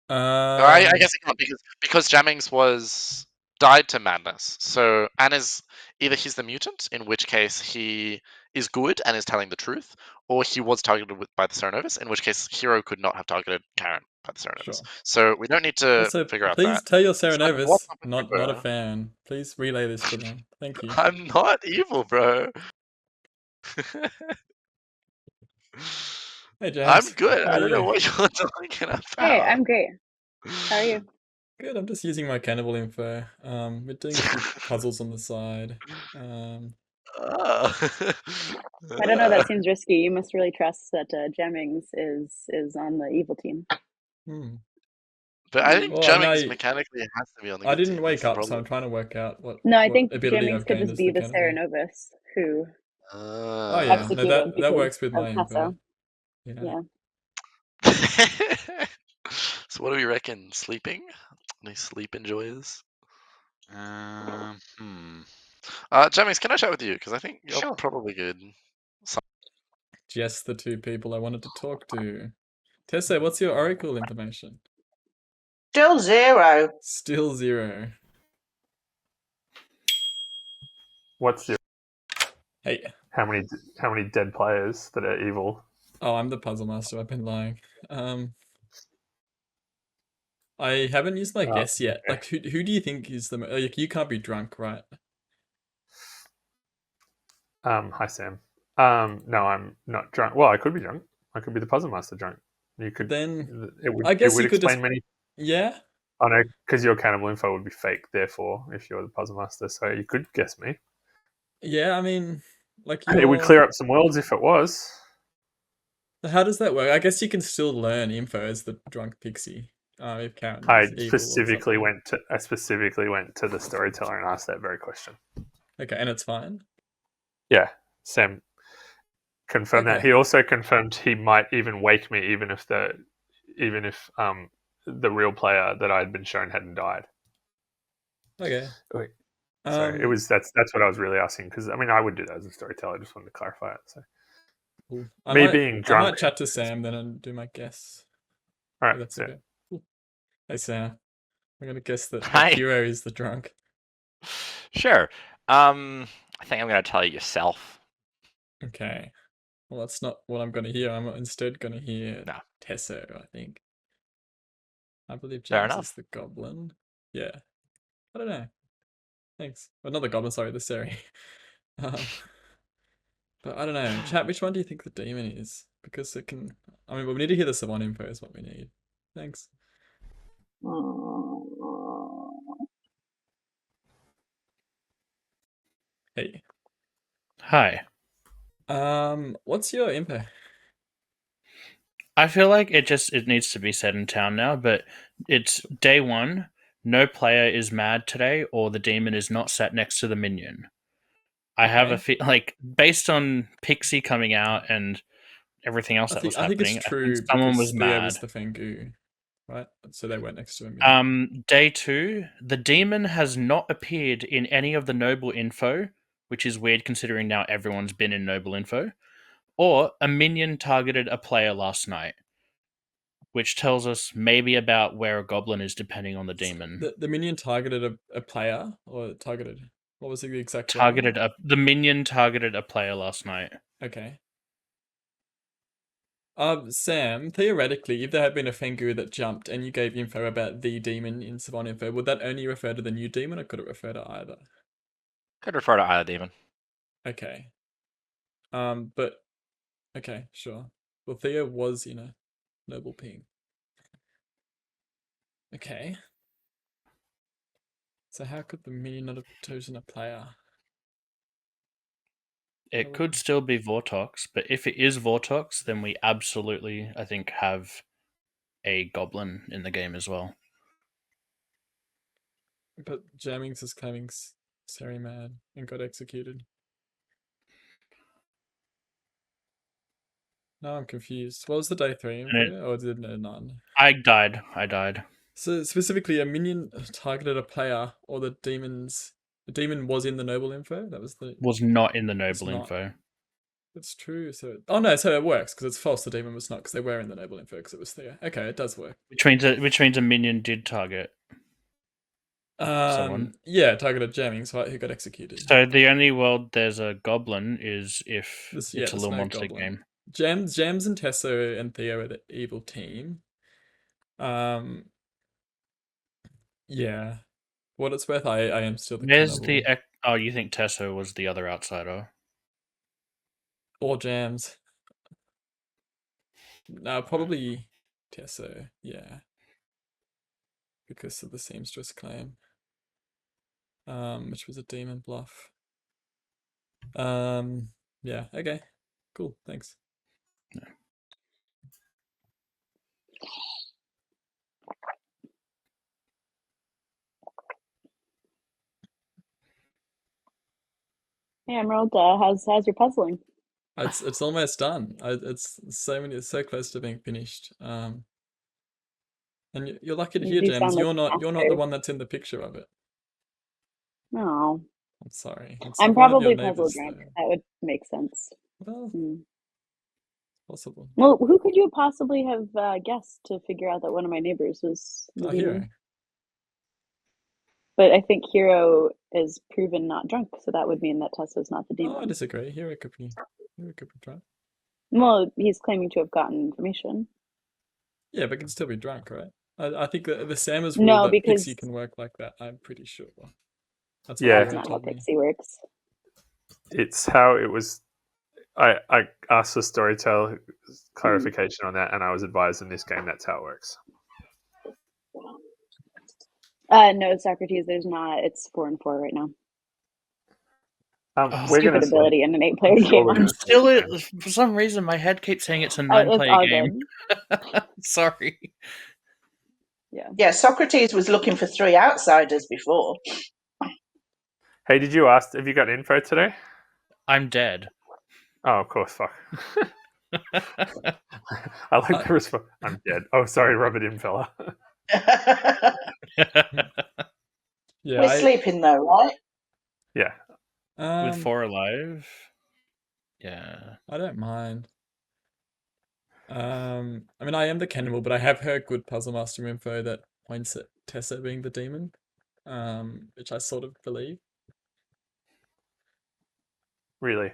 I guess it can't because Jammings died to madness. So Anna's either he's the mutant, in which case he is good and is telling the truth, or he was targeted by the Serenovus, in which case Hero could not have targeted Karen by the Serenovus. Sure. So we don't need to Also, figure out that. please tell your Serenovus, what's up with not you, a bro? fan. Please relay this to them. Thank you. I'm not evil, bro. Hey, James. I'm good. How I are don't know you? what you're talking about. Hey, I'm great. How are you? Good. I'm just using my cannibal info. We're doing a few puzzles on the side. I don't know. That seems risky. You must really trust that Jammings is on the evil team. But I think Well, Jammings mechanically has to be on the I good didn't team, wake that's the up, so problem. I'm trying to work out what. No, I what think ability Jammings I've could gained just as be the cannibal. Serenovus who Oh yeah, no, that because works with of my info. Yeah. So what do we reckon? Sleeping? Any sleep enjoyers? Jammings, can I chat with you? Because I think you're probably good. Just the two people I wanted to talk to. Tessa, what's your Oracle information? Still 0. Still 0. What's your Hey. how many dead players that are evil? Oh, I'm the puzzle master. I've been lying. I haven't used my guess yet. Okay. Like, who do you think is the like? You can't be drunk, right? Hi Sam. No, I'm not drunk. Well, I could be drunk. I could be the puzzle master drunk. You could. Then I guess would you could explain just many. yeah. Oh no, because your cannibal info would be fake. Therefore, if you're the puzzle master, so you could guess me. Yeah, I mean, like It would clear up some worlds if it was. How does that work? I guess you can still learn info as the drunk pixie. If Karen I is evil or specifically something. went to the storyteller and asked that very question. Okay, and it's fine. Yeah, Sam confirmed that. Okay. He also confirmed he might even wake me, even if the real player that I had been shown hadn't died. Okay. Wait. Sorry, that's what I was really asking, because I mean I would do that as a storyteller. I just wanted to clarify it. So Cool. being drunk. I might chat to Sam then and do my guess. All right, That's yeah. okay. Cool. Hey Sam, I'm gonna guess that Hi. the hero is the drunk. Sure. I think I'm going to tell you yourself. Okay. Well, that's not what I'm gonna hear. I'm instead gonna hear No. Tesso. I think. I believe Fair James enough. is the goblin. Yeah. I don't know. Thanks. Well, not the goblin. Sorry, the Seri. But I don't know. Chat, which one do you think the demon is? Because it can... I mean, we need to hear the Savon info is what we need. Thanks. Hey. Hi. What's your info? I feel like it needs to be said in town now, but it's day 1. No player is mad today, or the demon is not sat next to the minion. I have a like based on Pixie coming out and everything else that was I think happening. it's true someone because was Theo mad. was the Fengu, right? So they went next to him. Day 2, the demon has not appeared in any of the noble info, which is weird considering now everyone's been in noble info. Or a minion targeted a player last night, which tells us maybe about where a goblin is depending on the demon. The minion targeted a player, or targeted... What was the exact The minion targeted a player last night. Okay. Sam, theoretically, if there had been a Fengu that jumped and you gave info about the demon in Savon info, would that only refer to the new demon, or could it refer to either? Could refer to either demon. Okay. But okay, sure. Well, Theo was in a noble ping. Okay. So how could the minion not have chosen a player? It could still be Vortox, but if it is Vortox, then we absolutely, I think, have a goblin in the game as well. But Jammings is claiming Seri mad and got executed. No, I'm confused. What was the day 3 info? Or did none? I died. So specifically, a minion targeted a player, or the demon was in the noble info. That was not in the noble info. That's true. So no, so it works because it's false. The demon was not, because they were in the noble info because it was Theo. Okay, it does work. Which means a minion did target someone. Yeah, targeted Jammings, right? Who got executed. So the only world there's a goblin is if it's a little monster game. Jams and Tesso and Theo are the evil team. Yeah. What it's worth, I am still the cannibal. Oh, you think Tesso was the other outsider? Or Jams. No, probably Tesso, yeah. Because of the seamstress claim. Which was a demon bluff. Yeah, okay. Cool, thanks. Yeah. Hey Emerald, how's your puzzling? It's almost done. It's so close to being finished. And you're lucky to hear, James. You're not the one that's in the picture of it. No. I'm sorry. I'm probably puzzle drunk. That would make sense. Well, possible. Well, who could you possibly have guessed to figure out that one of my neighbors was the demon? Hero. But I think Hero is proven not drunk, so that would mean that Tessa's not the demon. Oh, I disagree. Hero could be drunk. Well, he's claiming to have gotten information. Yeah, but can still be drunk, right? I think that the Samus rule No, that because Pixie can work like that. I'm pretty sure. That's Yeah. what that's Pixie not how told me. Pixie works. It's how it was. I asked the Storyteller clarification on that, and I was advised in this game that's how it works. No, Socrates, there's not. It's 4 and 4 right now. We're Stupid gonna ability in an 8-player game. I'm still for some reason my head keeps saying it's a 9-player game. Sorry. Yeah, Socrates was looking for 3 outsiders before. Hey, did you ask? Have you got info today? I'm dead. Oh, of course. Fuck. I like the response. I'm dead. Oh, sorry, rub it in, fella. Yeah, We're sleeping though, right? Yeah. With 4 alive. Yeah. I don't mind. I mean, I am the cannibal, but I have heard good Puzzle Master info that points at Tessa being the demon, which I sort of believe. Really?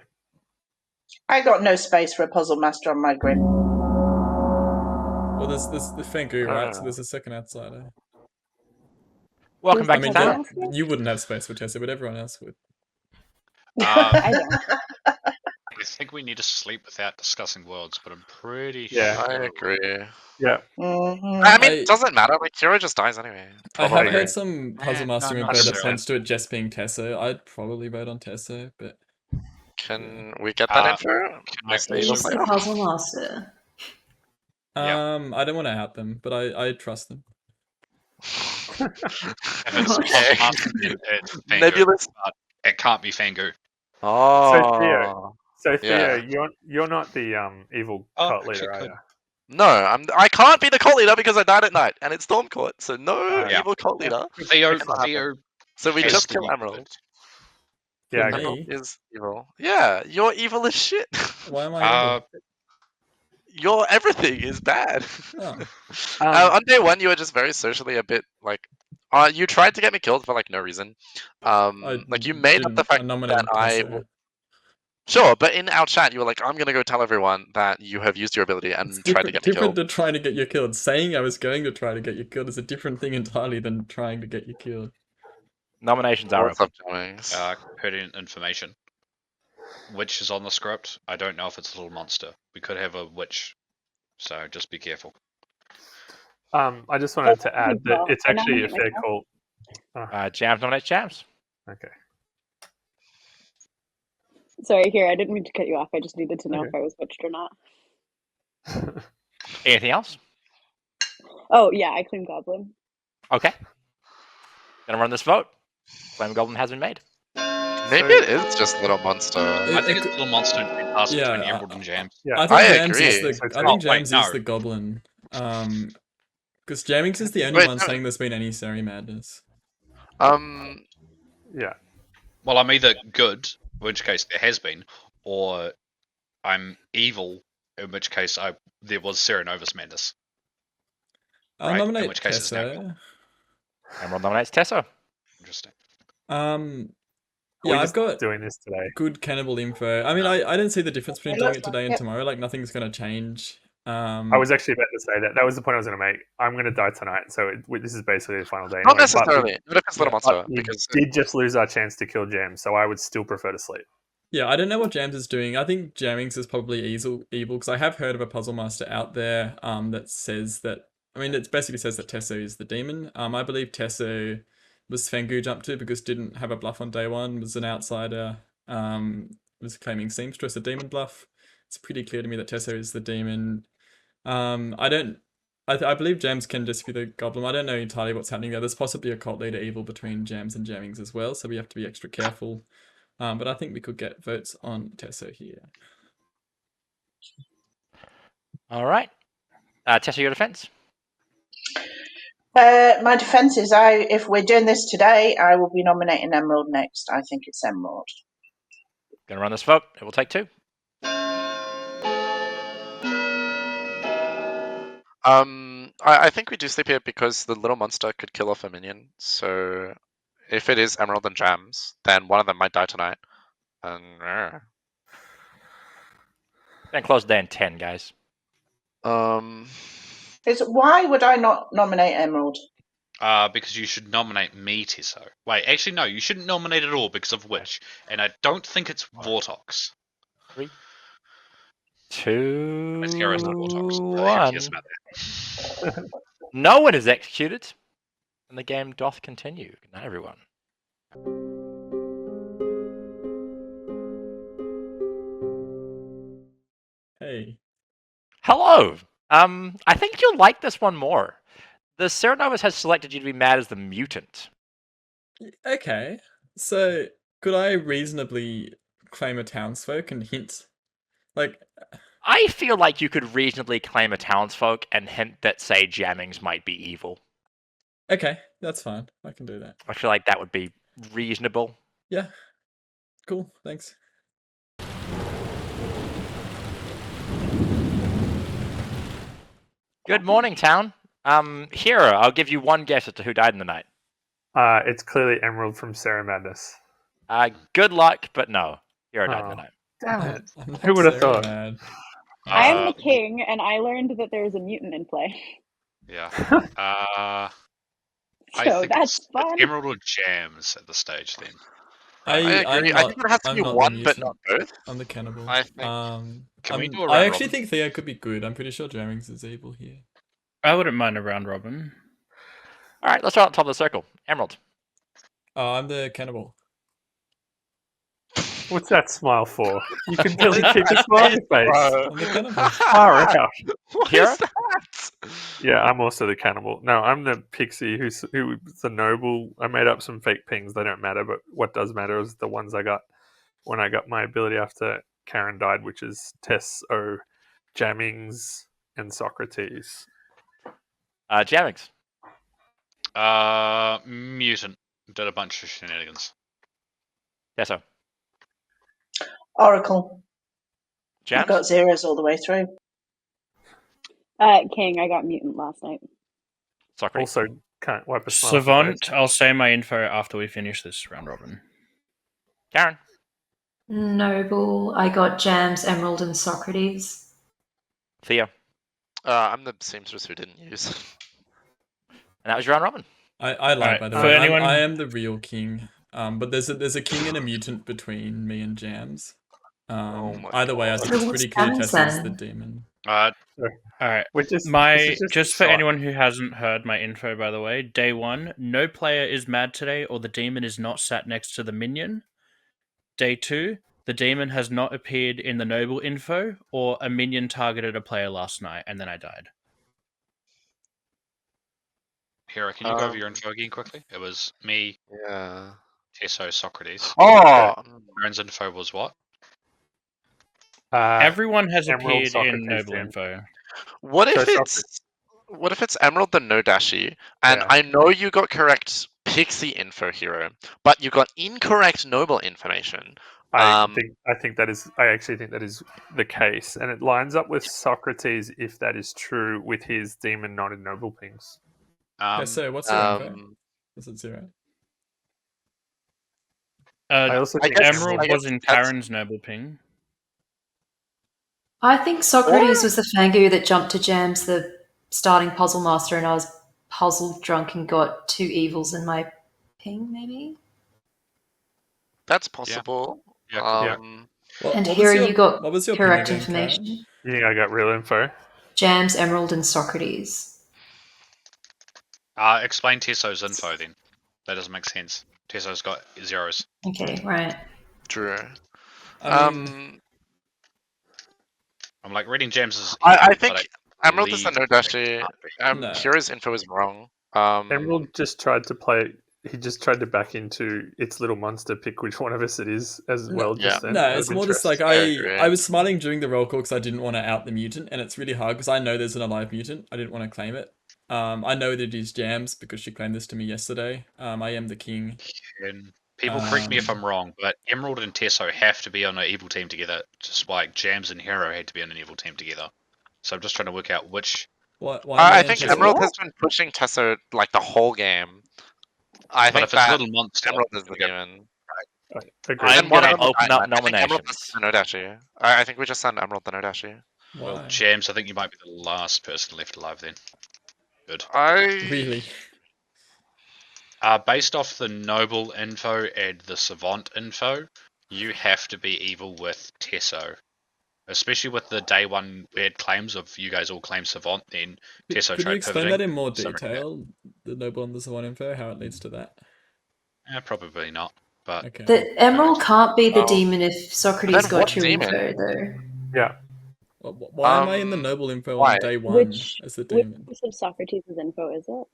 I got no space for a puzzle master on my grid. Well, there's the Fengu, right? So there's a second outsider. Welcome back to Sam. You wouldn't have space for Tessa, but everyone else would. I don't. I think we need to sleep without discussing worlds, but I'm pretty Yeah. sure. I agree. Yeah. I mean, it doesn't matter. Like, Hero just dies anyway. I Probably. have heard some Puzzle Master no, info not that necessarily. points to it just being Tessa. I'd probably vote on Tessa, but Can we get that info? He's the Puzzle Master. I don't want to out them, but I trust them. If it's Fangu, Nebulous. but it can't be Fangu. Oh. So Theo, Yeah. you're not the evil cult leader, are you? No, I can't be the cult leader because I died at night, and it's Storm Court, so no Yeah. evil cult leader. Theo, So we has just to kill be Emerald. Yeah, I Emerald is evil. Yeah, you're evil as shit. Why am I evil? Your everything is bad. Oh. On day 1, you were just very socially a bit like. You tried to get me killed for like no reason. Like you made up the fact that I. Sure, but in our chat, you were like, "I'm gonna go tell everyone that you have used your ability and tried to get me different killed." to trying to get you killed. Saying I was going to try to get you killed is a different thing entirely than trying to get you killed. Nominations are open. Pertinent information. Witch is on the script. I don't know if it's a little monster. We could have a witch, so just be careful. I just wanted to add that it's actually a fair call. Jams nominates Jams. Okay. Sorry, here, I didn't mean to cut you off. I just needed to know if I was witched or not. Anything else? Oh, yeah, I claim Goblin. Okay. Gonna run this vote. Claim Goblin has been made. Maybe it is just Little Monster. I think it's Little Monster and pass between Emerald and Jams. Yeah, I think agree. Jams is the Goblin. Because Jammings is the only one saying there's been any Seri madness. Yeah. Well, I'm either good, in which case there has been, or I'm evil, in which case there was Serenovus madness. I'll right? nominate In which case it's no Tessa. Emerald nominates Tessa. Interesting. Yeah, I've got doing this today. Good cannibal info. I mean, I didn't see the difference between doing it today and tomorrow. Like, nothing's going to change. I was actually about to say that. That was the point I was going to make. I'm going to die tonight, so this is basically the final day. Not anyway, necessarily. Not if it's Little Monster. We Because did just lose our chance to kill Jam, so I would still prefer to sleep. Yeah, I don't know what Jams is doing. I think Jammings is probably evil because I have heard of a puzzle master out there that says that. I mean, it basically says that Tesso is the demon. I believe Tesso was Fengu jumped to because didn't have a bluff on day 1, was an outsider, was claiming Seamstress a demon bluff. It's pretty clear to me that Tesso is the demon. I believe Jams can just be the Goblin. I don't know entirely what's happening there. There's possibly a cult leader evil between Jams and Jammings as well, so we have to be extra careful. But I think we could get votes on Tesso here. All right. Tessa, your defense? My defense is if we're doing this today, I will be nominating Emerald next. I think it's Emerald. Gonna run this vote. It will take 2. I think we do sleep here because the Little Monster could kill off a minion, so If it is Emerald and Jams, then one of them might die tonight. And Then close the day in 10, guys. Why would I not nominate Emerald? Because you should nominate me, Tesso. Wait, actually, no, you shouldn't nominate at all because of which. And I don't think it's Vortox. 3, 2, It's Heroes and Vortox. Who cares 1. about that? No one is executed, and the game doth continue. Good night, everyone. Hey. Hello. I think you'll like this one more. The Serenovus has selected you to be mad as the mutant. Okay. So, could I reasonably claim a townsfolk and hint? Like, I feel like you could reasonably claim a townsfolk and hint that, say, Jammings might be evil. okay, that's fine. I can do that. I feel like that would be reasonable. Yeah. Cool, thanks. Good morning, town. Hero, I'll give you one guess as to who died in the night. It's clearly Emerald from Sarah Madness. Good luck, but no. Hero died in the night. Damn it. I'm not Who would have so thought? mad. I am the king, and I learned that there is a mutant in play. Yeah. So that's it's fun. Emerald or Jams at the stage then. I agree. I'm I think it has to I'm be not the one, but mutant. not both. I'm the cannibal. I think- Can we do a I round actually robin? think Theo could be good. I'm pretty sure Jammings is evil here. I wouldn't mind a round robin. All right, let's start on top of the circle. Emerald. Oh, I'm the cannibal. What's that smile for? You can barely keep a smiley face. I'm the cannibal. Far out. What Hero? is that? Yeah, I'm also the cannibal. No, I'm the pixie who's the noble. I made up some fake pings. They don't matter, but what does matter is the ones I got when I got my ability after Karen died, which is Tess, O, Jammings, and Socrates. Jammings. Mutant. Did a bunch of shenanigans. Tesso. Oracle. Jams. I've got zeros all the way through. King, I got mutant last night. Socrates. Also, can't wipe a smile. off your Savant, face. I'll say my info after we finish this round robin. Karen. Noble, I got Jams, Emerald, and Socrates. Theo. I'm the seamstress who didn't use. And that was your round robin. I lied, Alright, by the for way. anyone- I am the real king. But there's a king and a mutant between me and Jams. Oh my Either way, I God. think So it's what's pretty clear Jams Tessa's the then? demon. All right. Which is Just for anyone who hasn't heard my info, by the way, day 1, no player is mad today or the demon is not sat next to the minion. Day 2, the demon has not appeared in the noble info or a minion targeted a player last night and then I died. Hero, can you go over your info again quickly? It was me, Yeah. Tesso, Socrates. Oh, Karen's info was what? Everyone has Emerald, appeared Socrates, in noble Jam. info. what if So it's Emerald the no dashi? And Yeah. I know you got correct pixie info, Hero, but you got incorrect noble information. I actually think that is the case, and it lines up with Socrates if that is true with his demon not in noble pings. So what's your info? Is it 0? I also I think guess- Emerald I guess was in that's- Karen's noble ping. I think Socrates was the Fangu that jumped to Jams, the starting puzzle master, and I was puzzle drunk and got 2 evils in my ping, maybe? That's possible. Yeah. And here you got what was your correct ping again, Karen? information. You think I got real info? Jams, Emerald, and Socrates. Explain Tesso's info then. That doesn't make sense. Tesso's got zeros. Okay, right. True. I mean, I'm like reading James's. I but think Emerald is the believe no dashi. No. Hero's info is wrong. Emerald just tried to play. He just tried to back into its little monster, pick which one of us it is as well. Yeah. Just then, no, out it's of more just interest. like I agree. I was smiling during the roll call because I didn't want to out the mutant, and it's really hard because I know there's an alive mutant. I didn't want to claim it. I know that it is Jams because she claimed this to me yesterday. I am the king. And people correct me if I'm wrong, but Emerald and Tesso have to be on an evil team together, just like Jams and Hero had to be on an evil team together. So I'm just trying to work out which. Why I me think and Tessa- Emerald has been pushing Tessa like the whole game. I But think if it's a that little monster, Emerald is the we go- demon. Agreed. I'm And one going of to them, open up I think Emerald nominations. the Nodashi. I think we just send Emerald the Nodashi. Well, Why? James, I think you might be the last person left alive then. Good. Really? Based off the noble info and the savant info, you have to be evil with Tesso. Especially with the day one weird claims of you guys all claim savant, then Tesso Could you tried explain pivoting. that in more so- detail? The noble and the savant info, how it leads to that? Probably not. But Okay. The Emerald can't be the Oh. demon if Socrates Then got what true demon? info, though. Yeah. Why am I in the noble info on day one as the demon? Which of Socrates' info is it?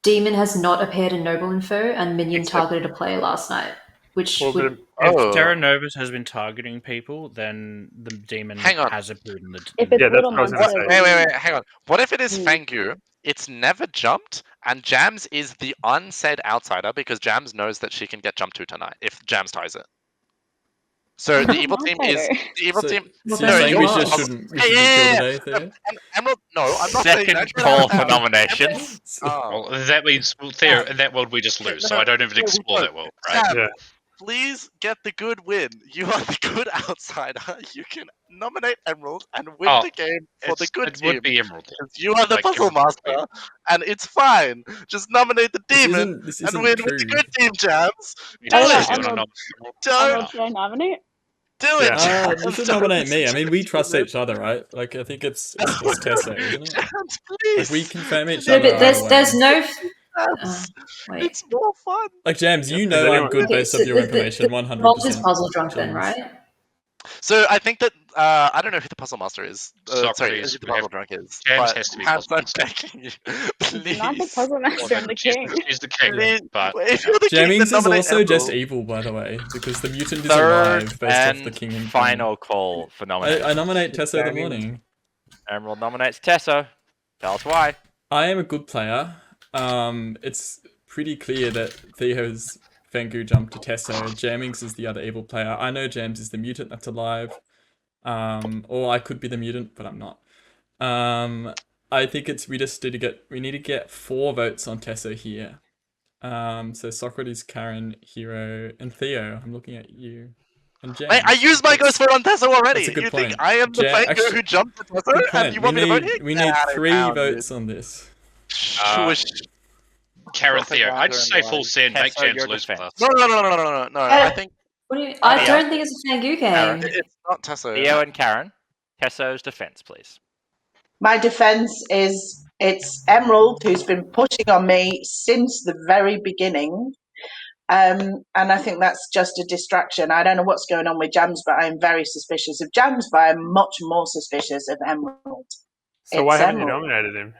Demon has not appeared in noble info, and Minion Except- targeted a player last night, which Well, would. If Terra Novus has been targeting people, then the demon Hang on. has appeared in the. If it's Yeah, that's little what I was gonna monster, say. Wait, hang on. What if it is Hmm. Fangyu? It's never jumped, and Jams is the unsaid outsider because Jams knows that she can get jumped to tonight if Jams ties it. So the evil team is Outsider. the evil So, team. Well, so you're then saying you we are. just shouldn't kill Yeah. today, Theo? Emerald, no, I'm not saying Second that. call for nominations. Oh. well, that means Theo, in that world we just lose, so I don't even No, we explore don't. that world, right? Sam, Yeah. please get the good win. You are the good outsider. You can nominate Emerald and win Oh, the game for the good it team. would be Emerald. Because you are the Like, puzzle Emerald would be. master, and it's fine. Just nominate the demon This and isn't win true. with the good team, Jams. You Do I don't know, it. just wanna Emerald. nom- Don't Emerald, should I nominate? do it. Yeah. You Jams. should Don't nominate me. I listen mean, to we the trust demon. each other, right? Like, I think it's Tesso, isn't it? Jams, Like, please. we confirm each No, other but either way. there's no. Jams. Wait. It's more fun. Like, James, you Does know I'm anyone- good Okay, based so off your information, Vault 100%. is puzzle drunk then, James. right? So I think that I don't know who the puzzle master is. Sorry, Socrates who the would have- puzzle drunk is. James but has to be Jams, puzzle I'm master. begging you, It's please. not the puzzle master and the She's king. she's the king, Please, but if you're the king, Jennings then is nominate also just Emerald. evil, by the way, because the mutant is Third alive based off the and king and final call for queen. nominations. I nominate Tesso the Morning. Emerald nominates Tesso. Tell us why. I am a good player. It's pretty clear that Theo's Fengu jumped to Tesso. Jammings is the other evil player. I know James is the mutant that's alive. Or I could be the mutant, but I'm not. I think we need to get 4 votes on Tesso here. So Socrates, Karen, Hero, and Theo. I'm looking at you. And James. Mate, I used my ghost vote on Tesso already. That's a good You point. think I am the Fango Actually, who jumped to Tesso, Good and point. you want me to vote here? We Get need out of 3 town, votes on this. dude. Uh, Shush. Karen Perfect Theo. I Wander just and say full Light. send, make Tesso, James your lose with defense. us. No. I think What do you, I Yeah. don't think it's a Fangoo Karen. game. it's not Tesso. Theo and Karen. Tesso's defense, please. My defense is it's Emerald who's been pushing on me since the very beginning. And I think that's just a distraction. I don't know what's going on with Jams, but I'm very suspicious of Jams, but I'm much more suspicious of Emerald. So why It's haven't you Emerald. nominated him?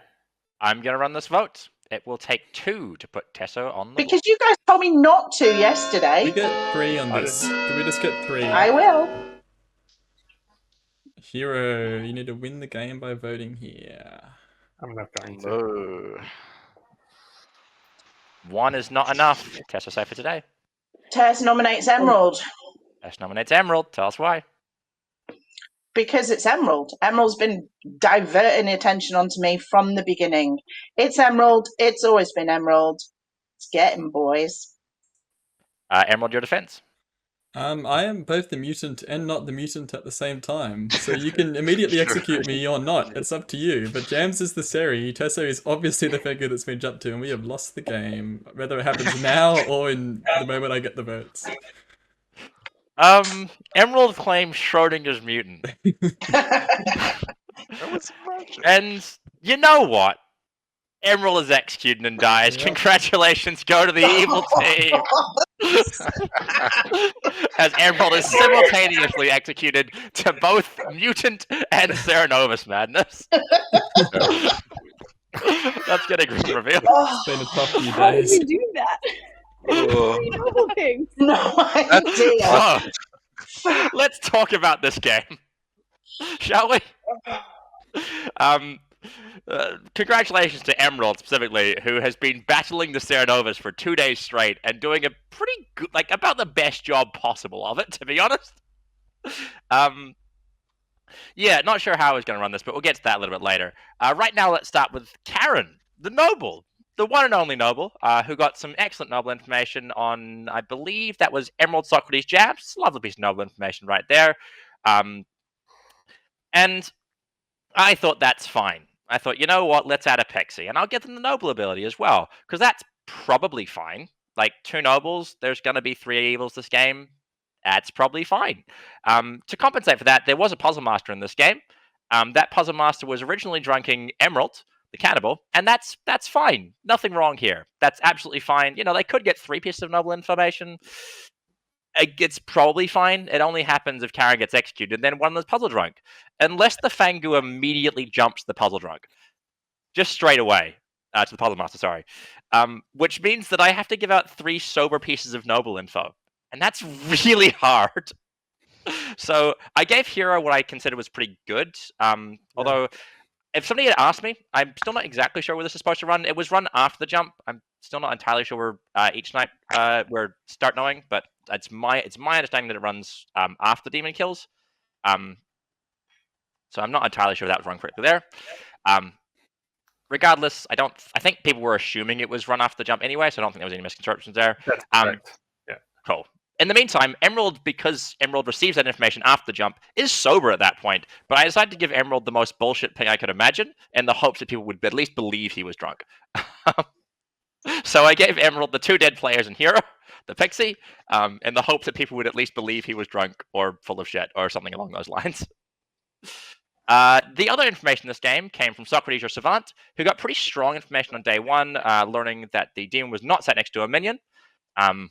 I'm going to run this vote. It will take 2 to put Tesso on the Because you guys told me not to yesterday. We get 3 on I this. Can we just get 3? I will. Hero, you need to win the game by voting here. I'm not going to. No. 1 is not enough. Tesso say for today. Tess nominates Emerald Tesso nominates Emerald. Tell us why. because it's Emerald. Emerald's been diverting attention onto me from the beginning. It's Emerald. It's always been Emerald. Let's get him, boys. Emerald, your defense. I am both the mutant and not the mutant at the same time, so you can immediately execute me or not. It's up to you. But Jams is the Seri. Tesso is obviously the figure that's been jumped to, and we have lost the game. Whether it happens now or in the moment I get the votes. Emerald claims Schrodinger's mutant. And you know what? Emerald is executed and dies. Yep. Congratulations go to the evil team. As Emerald is simultaneously executed to both mutant and Serenovus madness. Let's get a group reveal. It's been a tough few How did days. we do that? Three noble things. No idea. Oh, let's talk about this game, shall we? Congratulations to Emerald specifically, who has been battling the Serenovus for 2 days straight and doing a pretty good, like about the best job possible of it, to be honest. Yeah, not sure how I was going to run this, but we'll get to that a little bit later. Right now, let's start with Karen, the noble. the one and only Noble, who got some excellent Noble information on, I believe that was Emerald Socrates Jabs. Lovely piece of Noble information right there. And I thought that's fine. I thought, you know what, let's add a Pixie. And I'll get them the Noble ability as well, because that's probably fine. Like, 2 Nobles, there's going to be 3 Evils this game. That's probably fine. To compensate for that, there was a Puzzle Master in this game. That Puzzle Master was originally drunking Emerald, the cannibal, and that's fine. Nothing wrong here. That's absolutely fine. You know, they could get 3 pieces of Noble information. It's probably fine. It only happens if Karen gets executed, and then one of them's Puzzle Drunk. Unless the Fangu immediately jumps the Puzzle Drunk. Just straight away. To the Puzzle Master, sorry. Which means that I have to give out 3 sober pieces of Noble info. And that's really hard. So I gave Hero what I considered was pretty good. Although, if somebody had asked me, I'm still not exactly sure where this is supposed to run. It was run after the jump. I'm still not entirely sure where each night we're start knowing, but it's my understanding that it runs after Demon Kills. So I'm not entirely sure that was run correctly there. Regardless, I think people were assuming it was run after the jump anyway, so I don't think there was any misconceptions there. That's correct. Yeah. Cool. In the meantime, Emerald, because Emerald receives that information after the jump, is sober at that point. But I decided to give Emerald the most bullshit ping I could imagine, in the hopes that people would at least believe he was drunk. So I gave Emerald the 2 dead players in Hero, the Pixie, in the hope that people would at least believe he was drunk or full of shit or something along those lines. The other information in this game came from Socrates or Savant, who got pretty strong information on day 1, learning that the demon was not sat next to a minion,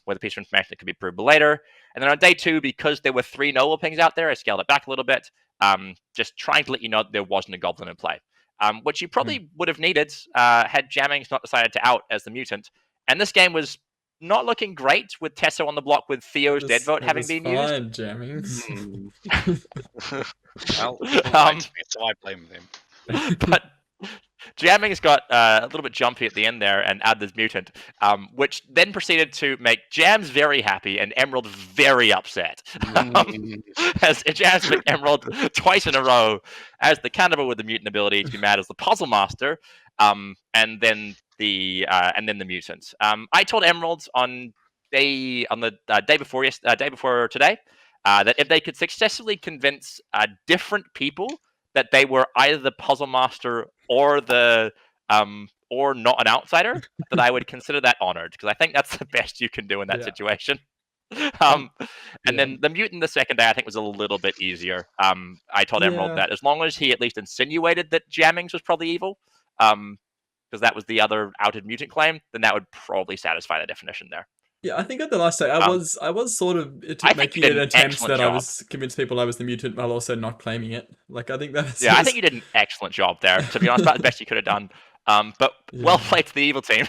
with a piece of information that could be proved later. And then on day 2, because there were 3 Noble pings out there, I scaled it back a little bit, just trying to let you know that there wasn't a Goblin in play, which you probably would have needed had Jammings not decided to out as the mutant. And this game was not looking great with Tesso on the block with Theo's dead vote having been used. Jammings. Well, people lied to me, so I blame them. But Jammings got a little bit jumpy at the end there and added this mutant, which then proceeded to make Jams very happy and Emerald very upset. As Jams picked Emerald twice in a row as the cannibal with the mutant ability to be mad as the Puzzle Master, and then the mutant. I told Emerald on the day before today that if they could successfully convince different people that they were either the Puzzle Master or the or not an outsider, that I would consider that honored, because I think that's the best you can do in that situation. And then the mutant the second day I think was a little bit easier. I told Emerald that as long as he at least insinuated that Jammings was probably evil, because that was the other outed mutant claim, then that would probably satisfy the definition there. Yeah, I think at the last day I was sort of making an attempt that I was convinced people I was the mutant while also not claiming it. Like, I think that's I think you did an excellent job there. To be honest, about the best you could have done. But well played to the evil team.